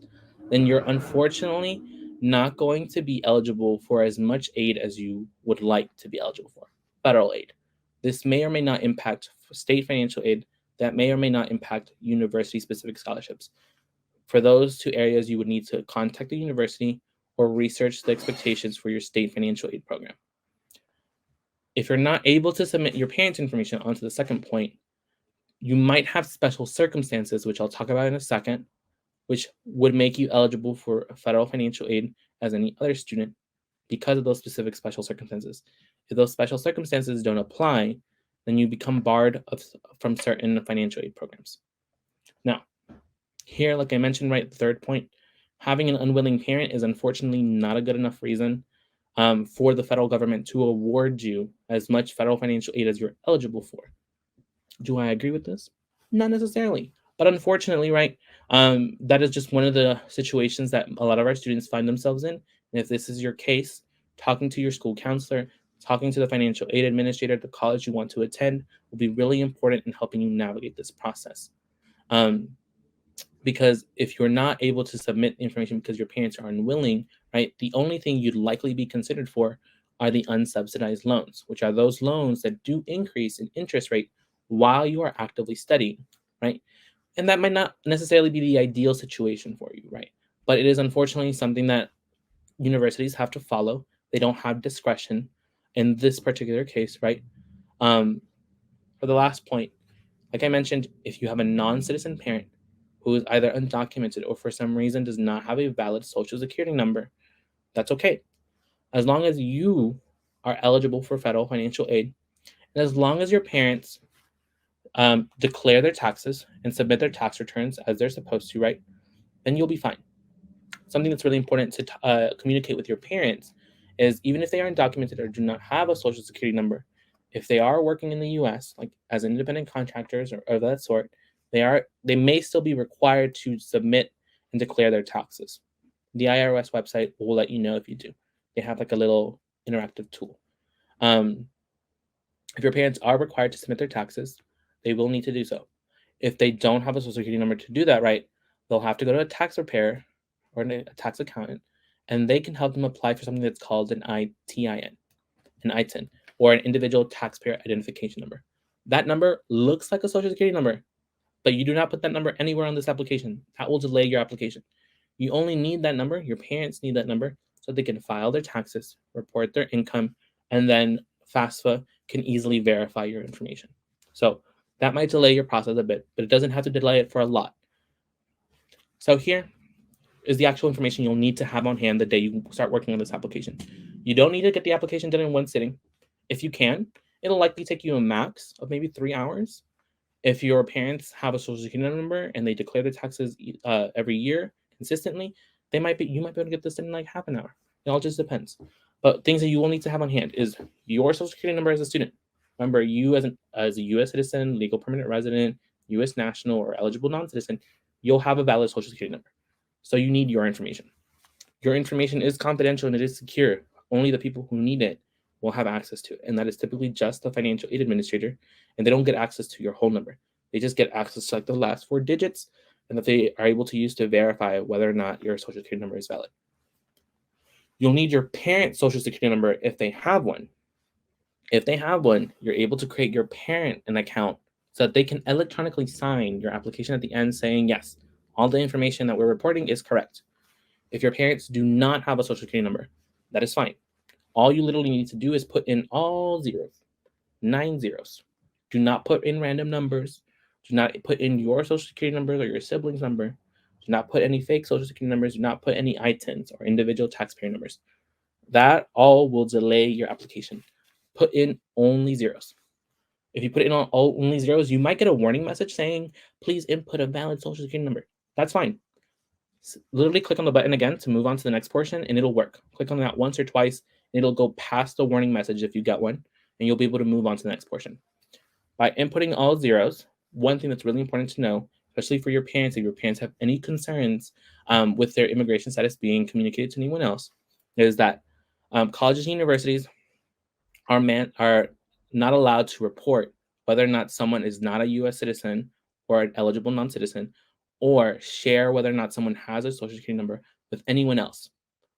then you're unfortunately not going to be eligible for as much aid as you would like to be eligible for. Federal aid. This may or may not impact state financial aid. That may or may not impact university-specific scholarships. For those two areas, you would need to contact the university or research the expectations for your state financial aid program. If you're not able to submit your parents' information onto the second point, you might have special circumstances, which I'll talk about in a second, which would make you eligible for federal financial aid as any other student because of those specific special circumstances. If those special circumstances don't apply, then you become barred from certain financial aid programs. Now, here, like I mentioned, right, the third point, having an unwilling parent is unfortunately not a good enough reason for the federal government to award you as much federal financial aid as you're eligible for. Do I agree with this? Not necessarily. But unfortunately, right, that is just one of the situations that a lot of our students find themselves in. And if this is your case, talking to your school counselor, talking to the financial aid administrator at the college you want to attend will be really important in helping you navigate this process. Because if you're not able to submit information because your parents are unwilling, right, the only thing you'd likely be considered for are the unsubsidized loans, which are those loans that do increase in interest rate while you are actively studying, right? And that might not necessarily be the ideal situation for you, right? But it is unfortunately something that universities have to follow. They don't have discretion in this particular case, right? For the last point, like I mentioned, if you have a non-citizen parent who is either undocumented or for some reason does not have a valid social security number, that's okay. As long as you are eligible for federal financial aid, and as long as your parents declare their taxes and submit their tax returns as they're supposed to, right, then you'll be fine. Something that's really important to communicate with your parents is even if they are undocumented or do not have a social security number, if they are working in the US, like as independent contractors or of that sort, they may still be required to submit and declare their taxes. The IRS website will let you know if you do. They have like a little interactive tool. If your parents are required to submit their taxes, they will need to do so. If they don't have a social security number to do that right, they'll have to go to a tax preparer or a tax accountant, and they can help them apply for something that's called an ITIN, or an individual taxpayer identification number. That number looks like a social security number, but you do not put that number anywhere on this application. That will delay your application. You only need that number, your parents need that number, so they can file their taxes, report their income, and then FAFSA can easily verify your information. So That might delay your process a bit, but it doesn't have to delay it for a lot. So here is the actual information you'll need to have on hand the day you start working on this application. You don't need to get the application done in one sitting. If you can, it'll likely take you a max of maybe 3 hours. If your parents have a social security number and they declare the taxes every year consistently, you might be able to get this in like half an hour. It all just depends. But things that you will need to have on hand is your social security number as a student. Remember, you as a U.S. citizen, legal permanent resident, U.S. national, or eligible non-citizen, you'll have a valid social security number. So you need your information. Your information is confidential and it is secure. Only the people who need it will have access to it. And that is typically just the financial aid administrator. And they don't get access to your whole number. They just get access to like the last 4 digits and that they are able to use to verify whether or not your social security number is valid. You'll need your parent's social security number if they have one. If they have one, you're able to create your parent an account so that they can electronically sign your application at the end saying, yes, all the information that we're reporting is correct. If your parents do not have a social security number, that is fine. All you literally need to do is put in all zeros, 9 zeros. Do not put in random numbers. Do not put in your social security number or your sibling's number. Do not put any fake social security numbers. Do not put any ITINs or individual taxpayer numbers. That all will delay your application. Put in only zeros. If you put in only zeros, you might get a warning message saying, please input a valid social security number. That's fine. Literally click on the button again to move on to the next portion and it'll work. Click on that once or twice and it'll go past the warning message if you get one and you'll be able to move on to the next portion. By inputting all zeros, one thing that's really important to know, especially for your parents, if your parents have any concerns with their immigration status being communicated to anyone else, is that colleges and universities are not allowed to report whether or not someone is not a U.S. citizen or an eligible non-citizen, or share whether or not someone has a social security number with anyone else.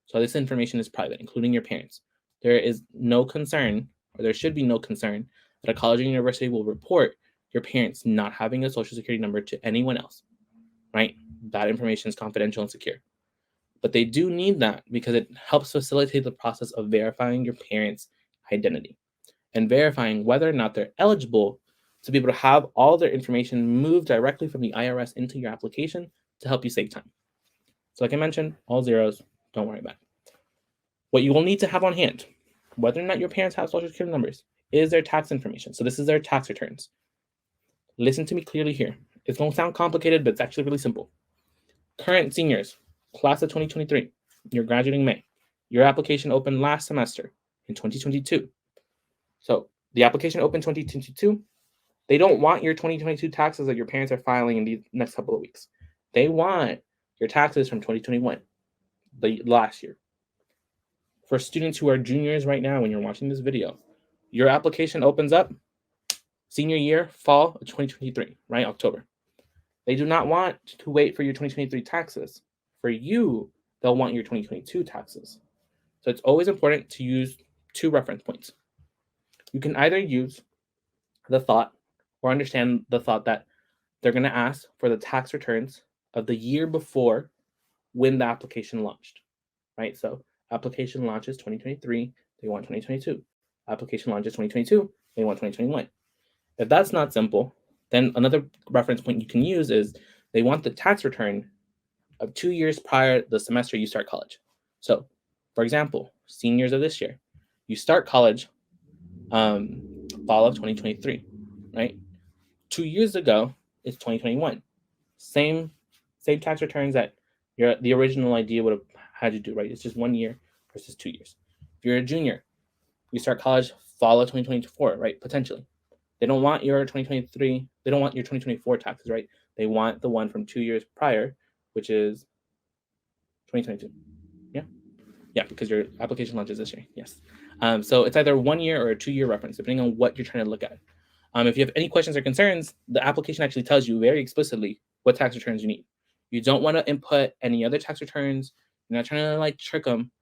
So this information is private, including your parents. There is no concern, or there should be no concern, that a college or university will report your parents not having a social security number to anyone else, right? That information is confidential and secure. But they do need that because it helps facilitate the process of verifying your parents' identity and verifying whether or not they're eligible to be able to have all their information moved directly from the IRS into your application to help you save time. So like I mentioned, all zeros, don't worry about it. What you will need to have on hand, whether or not your parents have social security numbers, is their tax information. So this is their tax returns. Listen to me clearly here. It's going to sound complicated, but it's actually really simple. Current seniors, class of 2023, you're graduating May. Your application opened last semester in 2022. So the application opened 2022. They don't want your 2022 taxes that your parents are filing in the next couple of weeks. They want your taxes from 2021, the last year. For students who are juniors right now, when you're watching this video, your application opens up senior year, fall of 2023, right? October. They do not want to wait for your 2023 taxes. For you, they'll want your 2022 taxes. So it's always important to use 2 reference points. You can either use the thought or understand the thought that they're going to ask for the tax returns of the year before when the application launched, right? So application launches 2023, they want 2022. Application launches 2022, they want 2021. If that's not simple, then another reference point you can use is they want the tax return of 2 years prior to the semester you start college. So, for example, seniors of this year, you start college fall of 2023, right? 2 years ago, it's 2021. Same tax returns that the original idea would have had you do, right? It's just 1 year versus 2 years. If you're a junior, you start college fall of 2024, right? Potentially. They don't want your 2023, they don't want your 2024 taxes, right? They want the one from 2 years prior, which is 2022. Yeah, because your application launches this year. Yes. So it's either 1 year or a 2 year reference, depending on what you're trying to look at. If you have any questions or concerns, the application actually tells you very explicitly what tax returns you need. You don't want to input any other tax returns. You're not trying to like trick them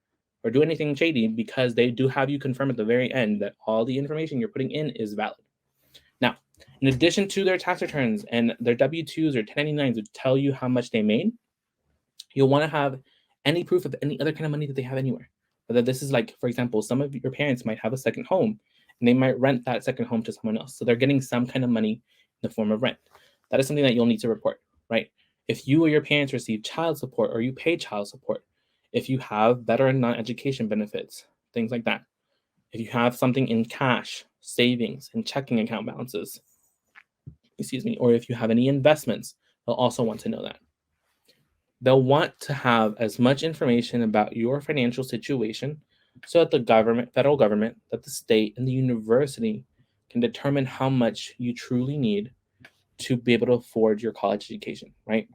or do anything shady because they do have you confirm at the very end that all the information you're putting in is valid. Now, in addition to their tax returns and their W-2s or 1099s that tell you how much they made, you'll want to have any proof of any other kind of money that they have anywhere. Whether this is like, for example, some of your parents might have a second home and they might rent that second home to someone else. So they're getting some kind of money the form of rent. That is something that you'll need to report, right? If you or your parents receive child support or you pay child support, if you have veteran non-education benefits, things like that. If you have something in cash, savings, and checking account balances, or if you have any investments, they'll also want to know that. They'll want to have as much information about your financial situation so that the federal government, that the state, and the university can determine how much you truly need to be able to afford your college education, right?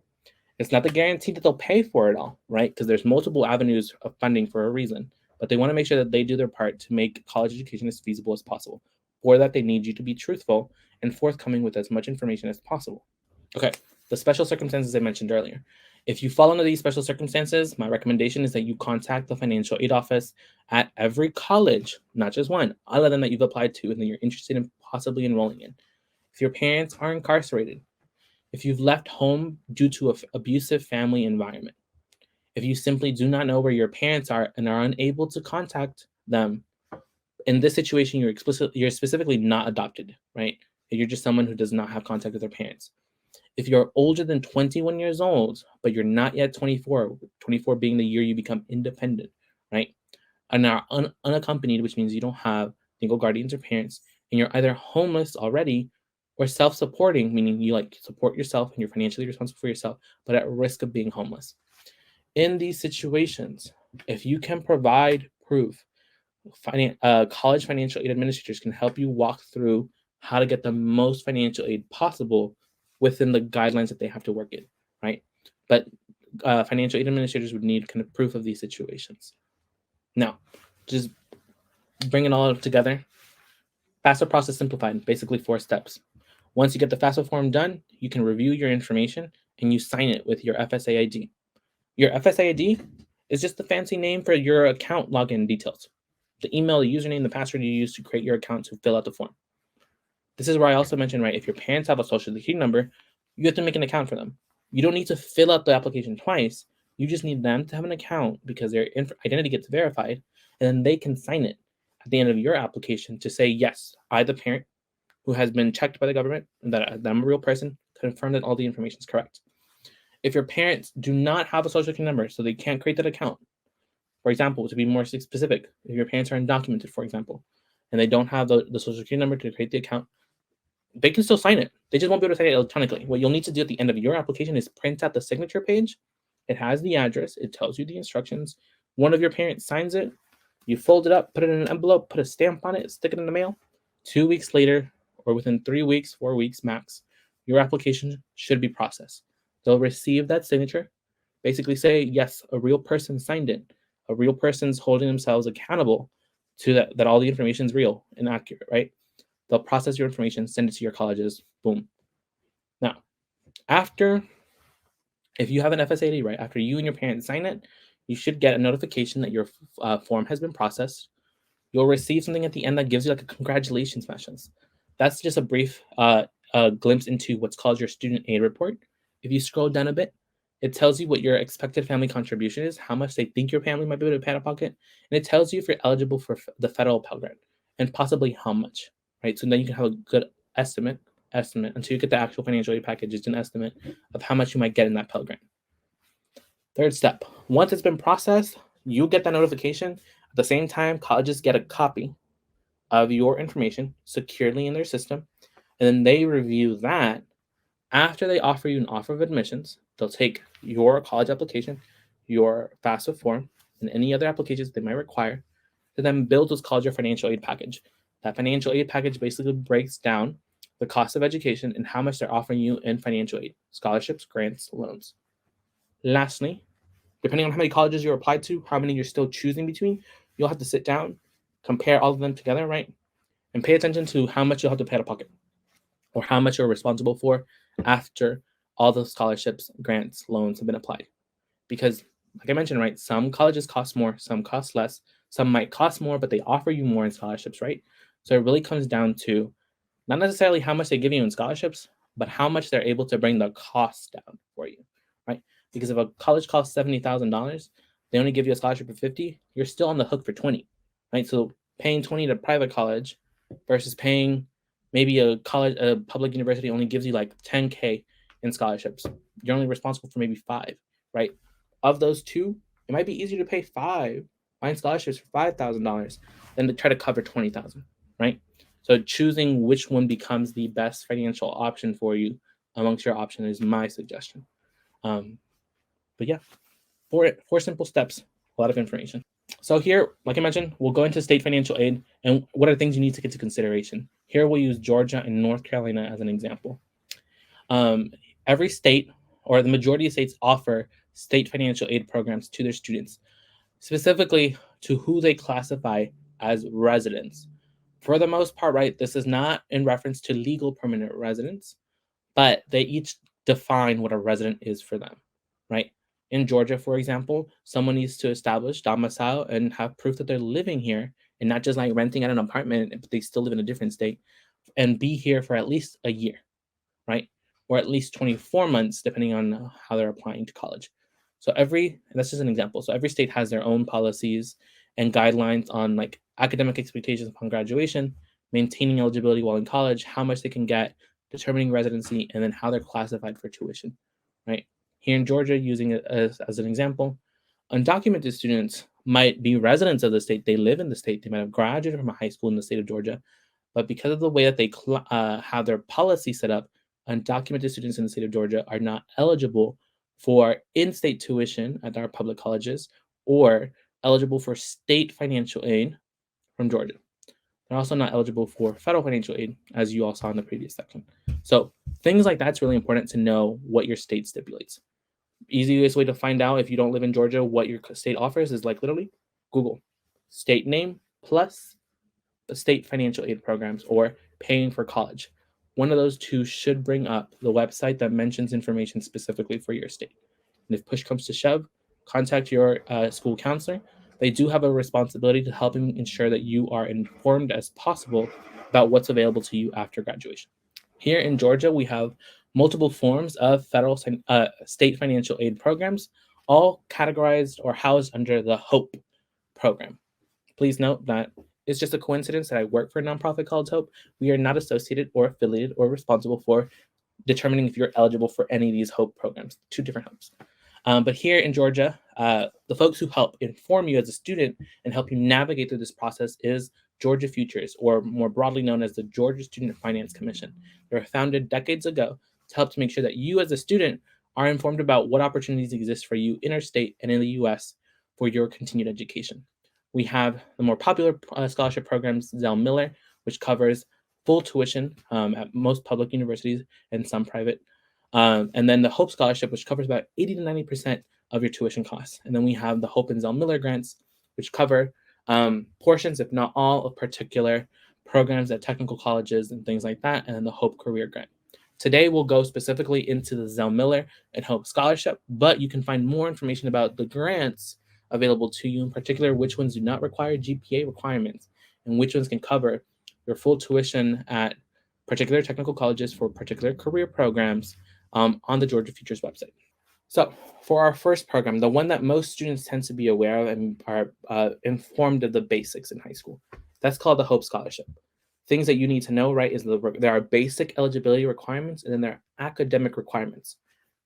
It's not the guarantee that they'll pay for it all, right? Because there's multiple avenues of funding for a reason, but they want to make sure that they do their part to make college education as feasible as possible. For that, they need you to be truthful and forthcoming with as much information as possible. Okay, the special circumstances I mentioned earlier. If you fall under these special circumstances, my recommendation is that you contact the financial aid office at every college, not just one, all of them that you've applied to and that you're interested in possibly enrolling in. If your parents are incarcerated, if you've left home due to an abusive family environment, if you simply do not know where your parents are and are unable to contact them, in this situation, you're specifically not adopted, right? You're just someone who does not have contact with their parents. If you're older than 21 years old, but you're not yet 24, 24 being the year you become independent, right? And are unaccompanied, which means you don't have legal guardians or parents, and you're either homeless already or self-supporting, meaning you like support yourself and you're financially responsible for yourself, but at risk of being homeless. In these situations, if you can provide proof, college financial aid administrators can help you walk through how to get the most financial aid possible within the guidelines that they have to work in, right? But financial aid administrators would need kind of proof of these situations. Now, just bring it all together. FAFSA process simplified, basically 4 steps. Once you get the FAFSA form done, you can review your information and you sign it with your FSA ID. Your FSA ID is just the fancy name for your account login details. The email, the username, the password you use to create your account to fill out the form. This is where I also mentioned, right, if your parents have a social security number, you have to make an account for them. You don't need to fill out the application twice. You just need them to have an account because their identity gets verified, and then they can sign it at the end of your application to say, yes, I, the parent who has been checked by the government, and that I'm a real person, confirm that all the information is correct. If your parents do not have a social security number, so they can't create that account, for example, to be more specific, if your parents are undocumented, for example, and they don't have the social security number to create the account, they can still sign it. They just won't be able to sign it electronically. What you'll need to do at the end of your application is print out the signature page. It has the address. It tells you the instructions. One of your parents signs it. You fold it up, put it in an envelope, put a stamp on it, stick it in the mail. 2 weeks later, or within 3 weeks, 4 weeks max, your application should be processed. They'll receive that signature, basically say, yes, a real person signed it. A real person's holding themselves accountable to that all the information is real and accurate, right? They'll process your information, send it to your colleges, boom. Now, if you have an FSAD, right, after you and your parents sign it, you should get a notification that your form has been processed. You'll receive something at the end that gives you like a congratulations message. That's just a brief glimpse into what's called your student aid report. If you scroll down a bit, it tells you what your expected family contribution is, how much they think your family might be able to pay out of pocket, and it tells you if you're eligible for the federal Pell Grant and possibly how much, right? So then you can have a good estimate until you get the actual financial aid package. It's an estimate of how much you might get in that Pell Grant. Third step, once it's been processed, you get that notification. At the same time, colleges get a copy of your information securely in their system, and then they review that. After they offer you an offer of admissions, they'll take your college application, your FAFSA form, and any other applications they might require to then build what's called your financial aid package. That financial aid package basically breaks down the cost of education and how much they're offering you in financial aid, scholarships, grants, loans. Lastly, depending on how many colleges you're applied to, how many you're still choosing between, you'll have to sit down, compare all of them together, right? And pay attention to how much you'll have to pay out of pocket or how much you're responsible for after all those scholarships, grants, loans have been applied. Because, like I mentioned, right, some colleges cost more, some cost less, some might cost more, but they offer you more in scholarships, right? So it really comes down to not necessarily how much they give you in scholarships, but how much they're able to bring the cost down for you, right? Because if a college costs $70,000, they only give you a scholarship for 50, you're still on the hook for 20, right? So paying 20 to private college versus paying maybe a public university only gives you like 10K in scholarships. You're only responsible for maybe 5, right? Of those 2, it might be easier to pay 5, find scholarships for $5,000 than to try to cover 20,000, right? So choosing which one becomes the best financial option for you amongst your option is my suggestion. But yeah, 4 simple steps, a lot of information. So here, like I mentioned, we'll go into state financial aid and what are things you need to get to consideration. Here we'll use Georgia and North Carolina as an example. Every state, or the majority of states, offer state financial aid programs to their students, specifically to who they classify as residents. For the most part, right, this is not in reference to legal permanent residents, but they each define what a resident is for them, right? In Georgia, for example, someone needs to establish domicile and have proof that they're living here and not just like renting out an apartment, but they still live in a different state and be here for at least a year, right? Or at least 24 months, depending on how they're applying to college. So that's just an example. So every state has their own policies and guidelines on like academic expectations upon graduation, maintaining eligibility while in college, how much they can get, determining residency, and then how they're classified for tuition, right? Here in Georgia, using it as an example, undocumented students might be residents of the state. They live in the state. They might have graduated from a high school in the state of Georgia, but because of the way that they have their policy set up, undocumented students in the state of Georgia are not eligible for in-state tuition at our public colleges or eligible for state financial aid from Georgia. They're also not eligible for federal financial aid, as you all saw in the previous section. So things like that's really important to know what your state stipulates. Easiest way to find out if you don't live in Georgia what your state offers is like literally Google state name plus the state financial aid programs or paying for college. One of those 2 should bring up the website that mentions information specifically for your state. And if push comes to shove, contact your school counselor. They do have a responsibility to help ensure that you are informed as possible about what's available to you after graduation. Here in Georgia, we have multiple forms of federal state financial aid programs, all categorized or housed under the HOPE program. Please note that it's just a coincidence that I work for a nonprofit called HOPE. We are not associated or affiliated or responsible for determining if you're eligible for any of these HOPE programs, 2 different HOPEs. But here in Georgia, the folks who help inform you as a student and help you navigate through this process is Georgia Futures, or more broadly known as the Georgia Student Finance Commission. They were founded decades ago to help to make sure that you as a student are informed about what opportunities exist for you interstate and in the U.S. for your continued education. We have the more popular scholarship programs, Zell Miller, which covers full tuition at most public universities and some private. And then the Hope Scholarship, which covers about 80 to 90% of your tuition costs. And then we have the Hope and Zell Miller grants, which cover portions, if not all, of particular programs at technical colleges and things like that, and then the Hope Career Grant. Today, we'll go specifically into the Zell Miller and Hope Scholarship, but you can find more information about the grants available to you, in particular, which ones do not require GPA requirements and which ones can cover your full tuition at particular technical colleges for particular career programs on the Georgia Futures website. So for our first program, the one that most students tend to be aware of and are informed of the basics in high school, that's called the Hope Scholarship. Things that you need to know, right, is there are basic eligibility requirements and then there are academic requirements.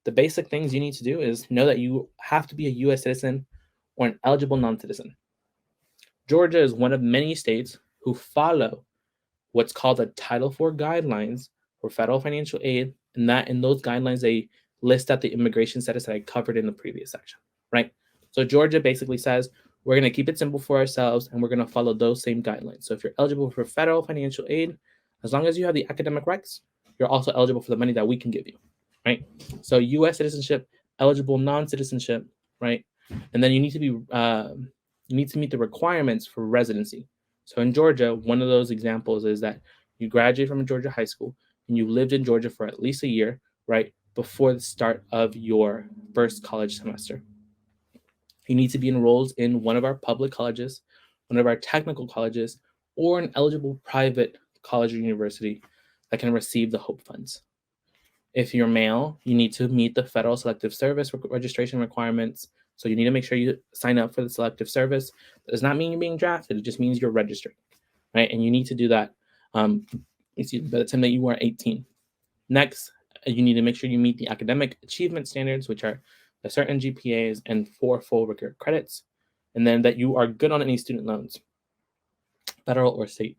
The basic things you need to do is know that you have to be a U.S. citizen or an eligible non-citizen. Georgia is one of many states who follow what's called the Title IV guidelines for federal financial aid, and that in those guidelines they list out the immigration status that I covered in the previous section, right? So Georgia basically says we're going to keep it simple for ourselves and we're going to follow those same guidelines. So if you're eligible for federal financial aid, as long as you have the academic rights, you're also eligible for the money that we can give you, right? So U.S. citizenship, eligible non-citizenship, right? And then you need to meet the requirements for residency. So in Georgia, one of those examples is that you graduate from a Georgia high school and you lived in Georgia for at least a year, right, before the start of your first college semester. You need to be enrolled in one of our public colleges, one of our technical colleges, or an eligible private college or university that can receive the HOPE funds. If you're male, you need to meet the federal selective service registration requirements. So you need to make sure you sign up for the selective service. That does not mean you're being drafted. It just means you're registered, right? And you need to do that by the time that you are 18. Next, you need to make sure you meet the academic achievement standards, which are a certain GPAs and 4 full rigor credits, and then that you are good on any student loans, federal or state.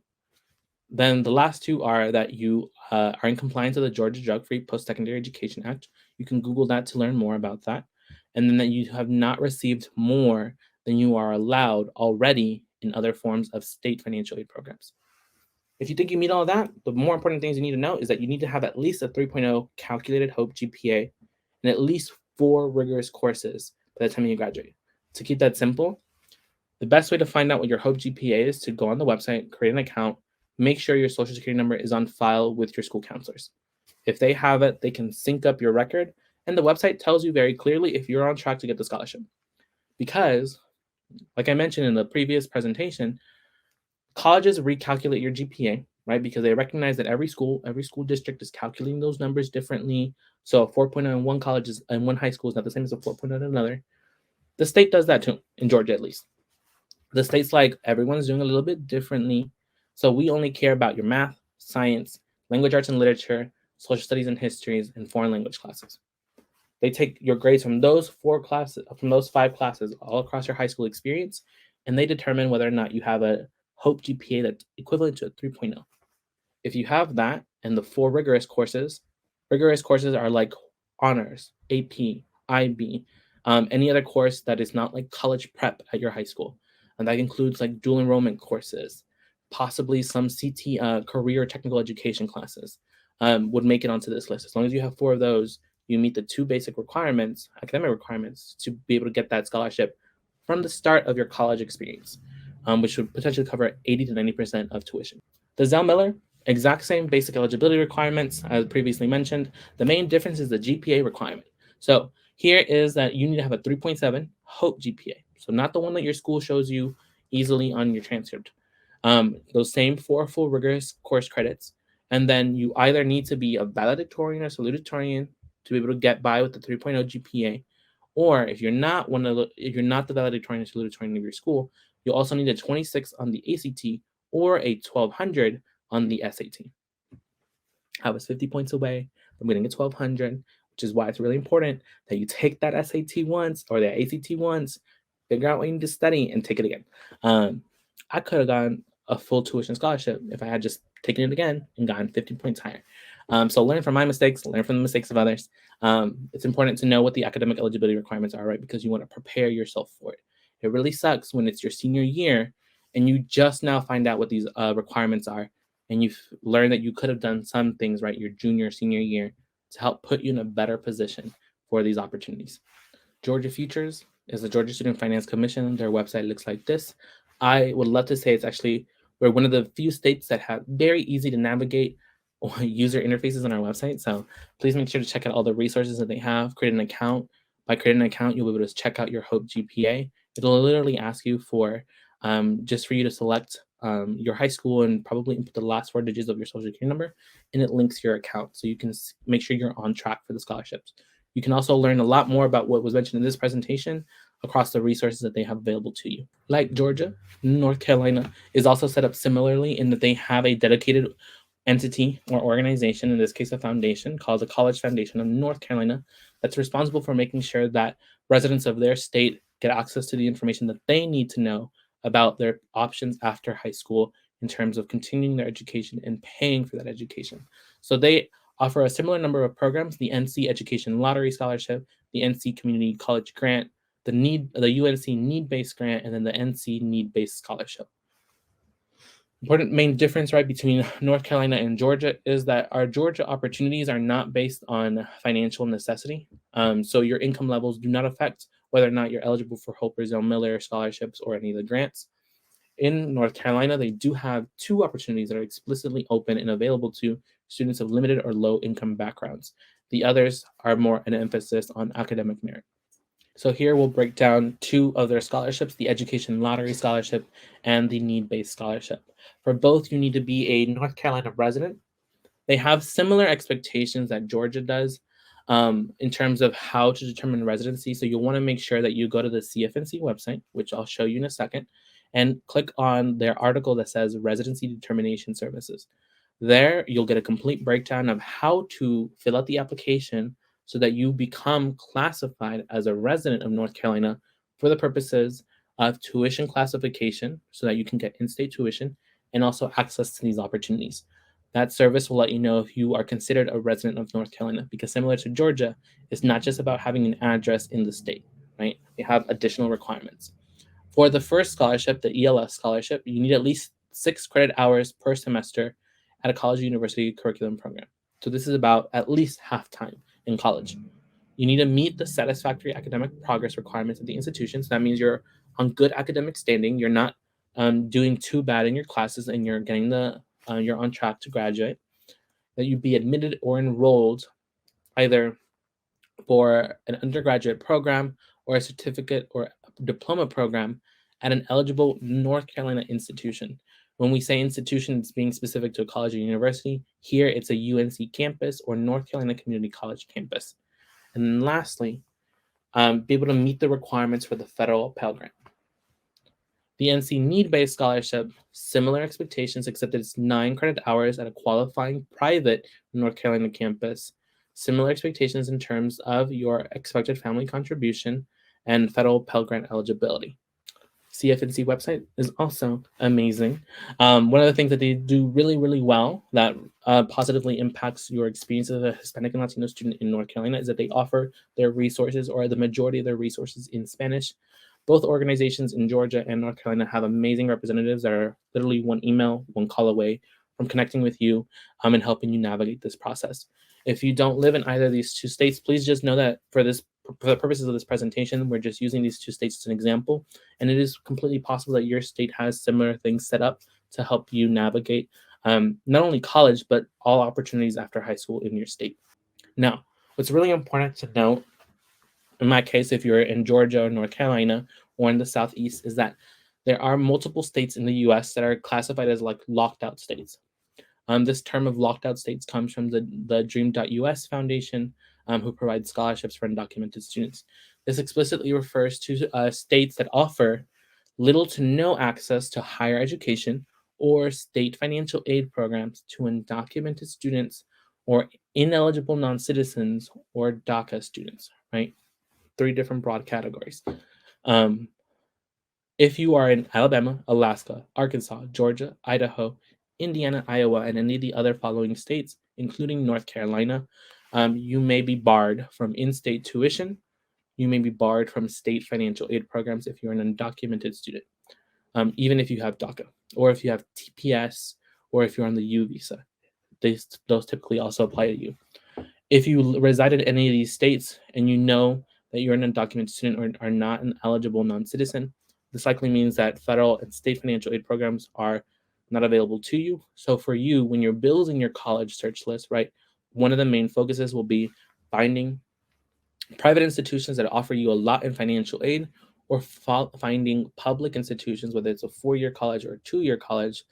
Then the last two are that you are in compliance with the Georgia Drug-Free Post-Secondary Education Act. You can Google that to learn more about that. And then that you have not received more than you are allowed already in other forms of state financial aid programs. If you think you meet all of that, the more important things you need to know is that you need to have at least a 3.0 calculated HOPE GPA and at least 4 rigorous courses by the time you graduate. To keep that simple, the best way to find out what your HOPE GPA is to go on the website, create an account, make sure your social security number is on file with your school counselors. If they have it, they can sync up your record, and the website tells you very clearly if you're on track to get the scholarship. Because, like I mentioned in the previous presentation, colleges recalculate your GPA, right? Because they recognize that every school district is calculating those numbers differently. So a 4.0 in one college and one high school is not the same as a 4.0 in another. The state does that too, in Georgia at least. The state's like, everyone's doing a little bit differently. So we only care about your math, science, language arts and literature, social studies and histories, and foreign language classes. They take your grades from those 5 classes all across your high school experience, and they determine whether or not you have a HOPE GPA that's equivalent to a 3.0. If you have that and the 4 rigorous courses are like honors, AP, IB, any other course that is not like college prep at your high school. And that includes like dual enrollment courses, possibly some CT, career technical education classes, would make it onto this list. As long as you have 4 of those, you meet the 2 basic requirements, academic requirements, to be able to get that scholarship from the start of your college experience, which would potentially cover 80 to 90% of tuition. The Zell Miller, exact same basic eligibility requirements as previously mentioned. The main difference is the GPA requirement. So here is that you need to have a 3.7 HOPE GPA. So not the one that your school shows you easily on your transcript. Those same 4 full rigorous course credits. And then you either need to be a valedictorian or salutatorian to be able to get by with the 3.0 GPA. Or if you're not the valedictorian or salutatorian of your school, you'll also need a 26 on the ACT or a 1200 on the SAT. I was 50 points away from getting a 1200, which is why it's really important that you take that SAT once or the ACT once, figure out what you need to study, and take it again. I could have gotten a full tuition scholarship if I had just taken it again and gotten 50 points higher. So learn from my mistakes, learn from the mistakes of others. It's important to know what the academic eligibility requirements are, right? Because you want to prepare yourself for it. It really sucks when it's your senior year and you just now find out what these requirements are, and you've learned that you could have done some things right your junior, senior year to help put you in a better position for these opportunities. Georgia Futures is the Georgia Student Finance Commission. Their website looks like this. I would love to say we're one of the few states that have very easy to navigate user interfaces on our website. So please make sure to check out all the resources that they have. Create an account. By creating an account, you'll be able to check out your HOPE GPA. It'll literally ask you for just for you to select your high school and probably input the last 4 digits of your social security number, and it links your account so you can make sure you're on track for the scholarships. You can also learn a lot more about what was mentioned in this presentation across the resources that they have available to you. Like Georgia, North Carolina is also set up similarly in that they have a dedicated entity or organization, in this case a foundation, called the College Foundation of North Carolina, that's responsible for making sure that residents of their state get access to the information that they need to know about their options after high school in terms of continuing their education and paying for that education. So they offer a similar number of programs: the NC Education Lottery Scholarship, the NC Community College Grant, the UNC Need-Based Grant, and then the NC Need-Based Scholarship. Important main difference, right, between North Carolina and Georgia is that our Georgia opportunities are not based on financial necessity. So your income levels do not affect whether or not you're eligible for Hope or Zell Miller scholarships or any of the grants. In North Carolina, they do have 2 opportunities that are explicitly open and available to students of limited or low income backgrounds. The others are more an emphasis on academic merit. So here we'll break down 2 of their scholarships: the Education Lottery Scholarship and the Need-Based Scholarship. For both, you need to be a North Carolina resident. They have similar expectations that Georgia does in terms of how to determine residency. So you'll want to make sure that you go to the CFNC website, which I'll show you in a second, and click on their article that says Residency Determination Services. There, you'll get a complete breakdown of how to fill out the application so that you become classified as a resident of North Carolina for the purposes of tuition classification so that you can get in-state tuition and also access to these opportunities. That service will let you know if you are considered a resident of North Carolina, because similar to Georgia, it's not just about having an address in the state, right? They have additional requirements. For the first scholarship, the ELS scholarship, you need at least 6 credit hours per semester at a college or university curriculum program. So this is about at least half time in college. You need to meet the satisfactory academic progress requirements of the institution. So that means you're on good academic standing. You're not doing too bad in your classes, and you're getting you're on track to graduate. That you be admitted or enrolled either for an undergraduate program or a certificate or diploma program at an eligible North Carolina institution. When we say institution, it's being specific to a college or university. Here, it's a UNC campus or North Carolina Community College campus. And then lastly, be able to meet the requirements for the federal Pell Grant. The NC need-based scholarship, similar expectations, except it's 9 credit hours at a qualifying private North Carolina campus. Similar expectations in terms of your expected family contribution and federal Pell Grant eligibility. CFNC website is also amazing. One of the things that they do really, really well that positively impacts your experience as a Hispanic and Latino student in North Carolina is that they offer their resources, or the majority of their resources, in Spanish. Both organizations in Georgia and North Carolina have amazing representatives that are literally one email, one call away from connecting with you and helping you navigate this process. If you don't live in either of these 2 states, please just know that for the purposes of this presentation, we're just using these 2 states as an example, and it is completely possible that your state has similar things set up to help you navigate not only college, but all opportunities after high school in your state. Now, what's really important to note, in my case, if you're in Georgia or North Carolina or in the Southeast, is that there are multiple states in the US that are classified as like locked out states. This term of locked out states comes from the Dream.us Foundation, who provides scholarships for undocumented students. This explicitly refers to states that offer little to no access to higher education or state financial aid programs to undocumented students or ineligible non-citizens or DACA students, right? 3 different broad categories. If you are in Alabama, Alaska, Arkansas, Georgia, Idaho, Indiana, Iowa, and any of the other following states, including North Carolina, you may be barred from in-state tuition. You may be barred from state financial aid programs if you're an undocumented student, even if you have DACA, or if you have TPS, or if you're on the U visa. Those typically also apply to you. If you reside in any of these states and you know that you're an undocumented student or are not an eligible non-citizen, this likely means that federal and state financial aid programs are not available to you. So for you, when you're building your college search list, right, one of the main focuses will be finding private institutions that offer you a lot in financial aid, or finding public institutions, whether it's a 4-year college or a 2-year college,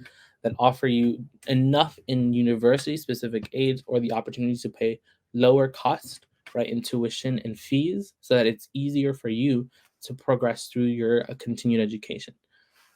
that offer you enough in university-specific aids or the opportunity to pay lower cost, right, in tuition and fees, so that it's easier for you to progress through your continued education.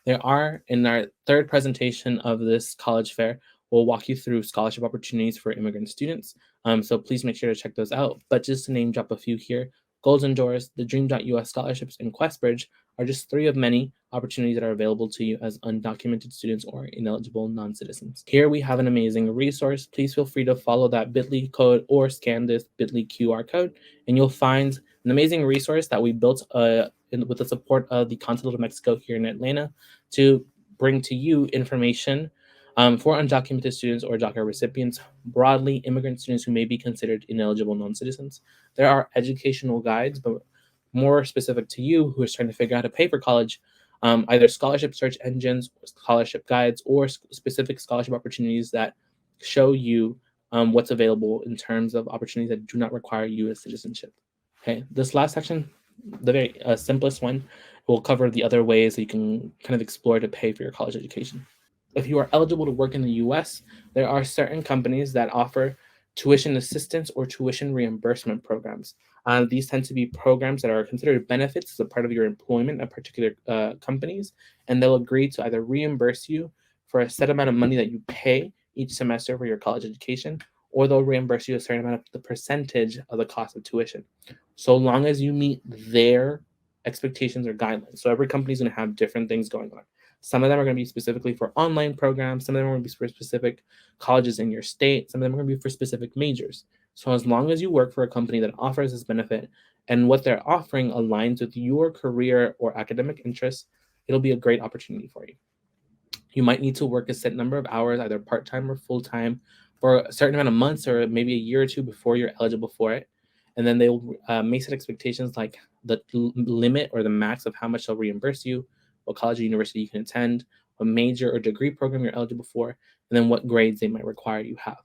There are, in our 3rd presentation of this college fair, we'll walk you through scholarship opportunities for immigrant students. So please make sure to check those out. But just to name drop a few here, Golden Doors, the Dream.us scholarships, and QuestBridge are just 3 of many opportunities that are available to you as undocumented students or ineligible non-citizens. Here we have an amazing resource. Please feel free to follow that bit.ly code or scan this bit.ly QR code, and you'll find an amazing resource that we built with the support of the Consulate of Mexico here in Atlanta to bring to you information for undocumented students or DACA recipients, broadly immigrant students who may be considered ineligible non-citizens. There are educational guides, but more specific to you who is trying to figure out how to pay for college, either scholarship search engines, scholarship guides, or specific scholarship opportunities that show you what's available in terms of opportunities that do not require U.S. citizenship. Okay, this last section, the very simplest one, will cover the other ways that you can kind of explore to pay for your college education. If you are eligible to work in the US, there are certain companies that offer tuition assistance or tuition reimbursement programs. These tend to be programs that are considered benefits as a part of your employment at particular companies, and they'll agree to either reimburse you for a set amount of money that you pay each semester for your college education, or they'll reimburse you a certain amount of the percentage of the cost of tuition, so long as you meet their expectations or guidelines. So every company is going to have different things going on. Some of them are going to be specifically for online programs. Some of them are going to be for specific colleges in your state. Some of them are going to be for specific majors. So as long as you work for a company that offers this benefit and what they're offering aligns with your career or academic interests, it'll be a great opportunity for you. You might need to work a set number of hours, either part-time or full-time, for a certain amount of months or maybe a year or two before you're eligible for it. And then they'll make set expectations like the limit or the max of how much they'll reimburse you, what college or university you can attend, what major or degree program you're eligible for, and then what grades they might require you have.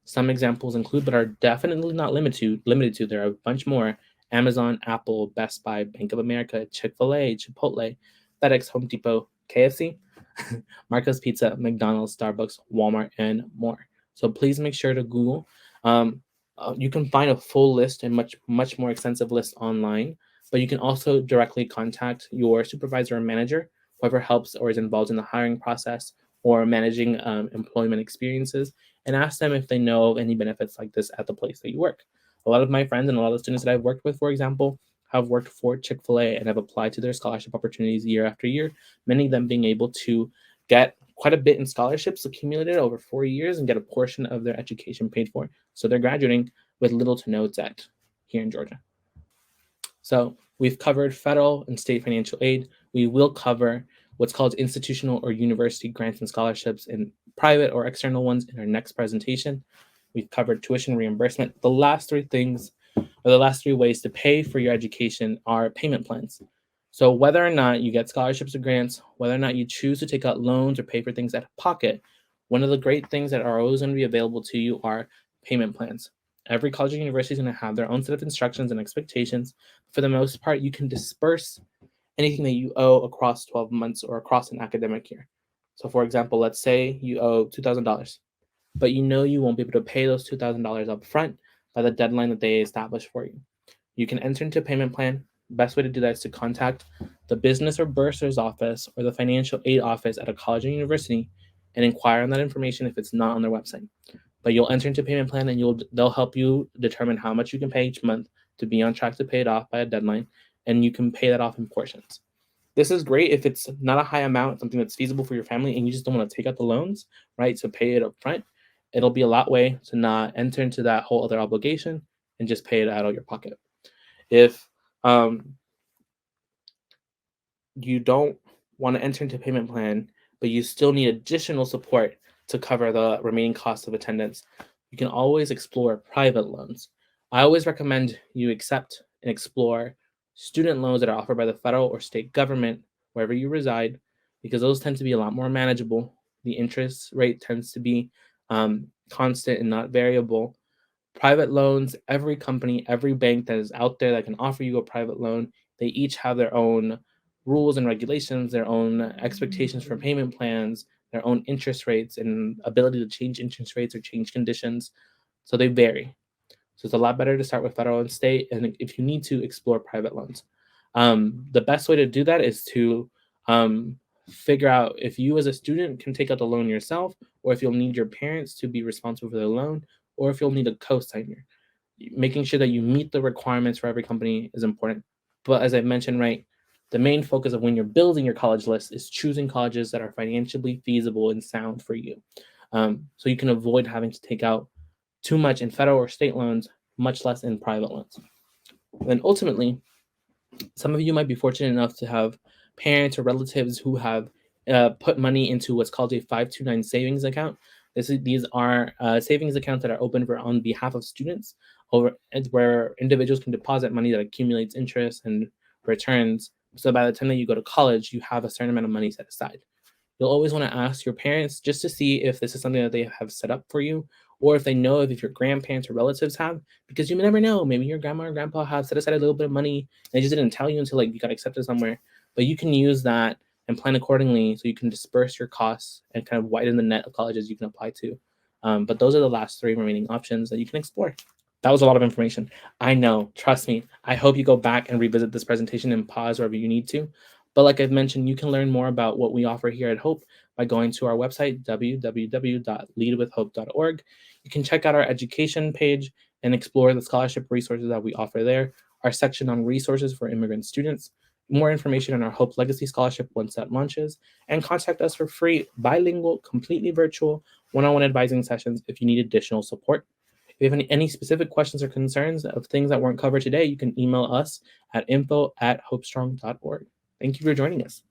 Some examples include, but are definitely not limited to, there are a bunch more: Amazon, Apple, Best Buy, Bank of America, Chick-fil-A, Chipotle, FedEx, Home Depot, KFC, Marco's Pizza, McDonald's, Starbucks, Walmart, and more. So please make sure to Google. You can find a full list and much more extensive list online, but you can also directly contact your supervisor or manager, whoever helps or is involved in the hiring process or managing employment experiences, and ask them if they know of any benefits like this at the place that you work. A lot of my friends and a lot of students that I've worked with, for example, have worked for Chick-fil-A and have applied to their scholarship opportunities year after year, many of them being able to get quite a bit in scholarships accumulated over 4 years and get a portion of their education paid for. So they're graduating with little to no debt here in Georgia. So we've covered federal and state financial aid. We will cover what's called institutional or university grants and scholarships in private or external ones in our next presentation. We've covered tuition reimbursement. The last three things, or the last three ways to pay for your education, are payment plans. So whether or not you get scholarships or grants, whether or not you choose to take out loans or pay for things out of pocket, one of the great things that are always going to be available to you are payment plans. Every college or university is going to have their own set of instructions and expectations. For the most part, you can disperse anything that you owe across 12 months or across an academic year. So for example, let's say you owe $2,000, but you know you won't be able to pay those $2,000 up front by the deadline that they establish for you. You can enter into a payment plan. Best way to do that is to contact the business or bursar's office or the financial aid office at a college or university and inquire on that information if it's not on their website. But you'll enter into a payment plan and they'll help you determine how much you can pay each month to be on track to pay it off by a deadline, and you can pay that off in portions. This is great if it's not a high amount, something that's feasible for your family, and you just don't want to take out the loans, right? So pay it up front. It'll be a lot way to not enter into that whole other obligation and just pay it out of your pocket. If you don't want to enter into a payment plan, but you still need additional support to cover the remaining costs of attendance, you can always explore private loans. I always recommend you accept and explore student loans that are offered by the federal or state government wherever you reside, because those tend to be a lot more manageable. The interest rate tends to be constant and not variable. Private loans, every company, every bank that is out there that can offer you a private loan, they each have their own rules and regulations, their own expectations for payment plans, their own interest rates and ability to change interest rates or change conditions. So they vary. So it's a lot better to start with federal and state, and if you need to, explore private loans. The best way to do that is to figure out if you as a student can take out the loan yourself, or if you'll need your parents to be responsible for the loan, or if you'll need a co-signer. Making sure that you meet the requirements for every company is important. But as I mentioned, right, the main focus of when you're building your college list is choosing colleges that are financially feasible and sound for you. So you can avoid having to take out too much in federal or state loans, much less in private loans. And ultimately, some of you might be fortunate enough to have parents or relatives who have put money into what's called a 529 savings account. These are savings accounts that are open on behalf of students, where individuals can deposit money that accumulates interest and returns. So by the time that you go to college, you have a certain amount of money set aside. You'll always want to ask your parents just to see if this is something that they have set up for you, or if they know if your grandparents or relatives have, because you never know. Maybe your grandma or grandpa have set aside a little bit of money and they just didn't tell you until you got accepted somewhere. But you can use that and plan accordingly so you can disperse your costs and kind of widen the net of colleges you can apply to. But those are the last three remaining options that you can explore. That was a lot of information. I know, trust me. I hope you go back and revisit this presentation and pause wherever you need to. But like I've mentioned, you can learn more about what we offer here at Hope by going to our website, www.leadwithhope.org. You can check out our education page and explore the scholarship resources that we offer there, our section on resources for immigrant students, more information on our Hope Legacy Scholarship once that launches, and contact us for free, bilingual, completely virtual, one-on-one advising sessions if you need additional support. If you have any specific questions or concerns of things that weren't covered today, you can email us at info@hopestrong.org. Thank you for joining us.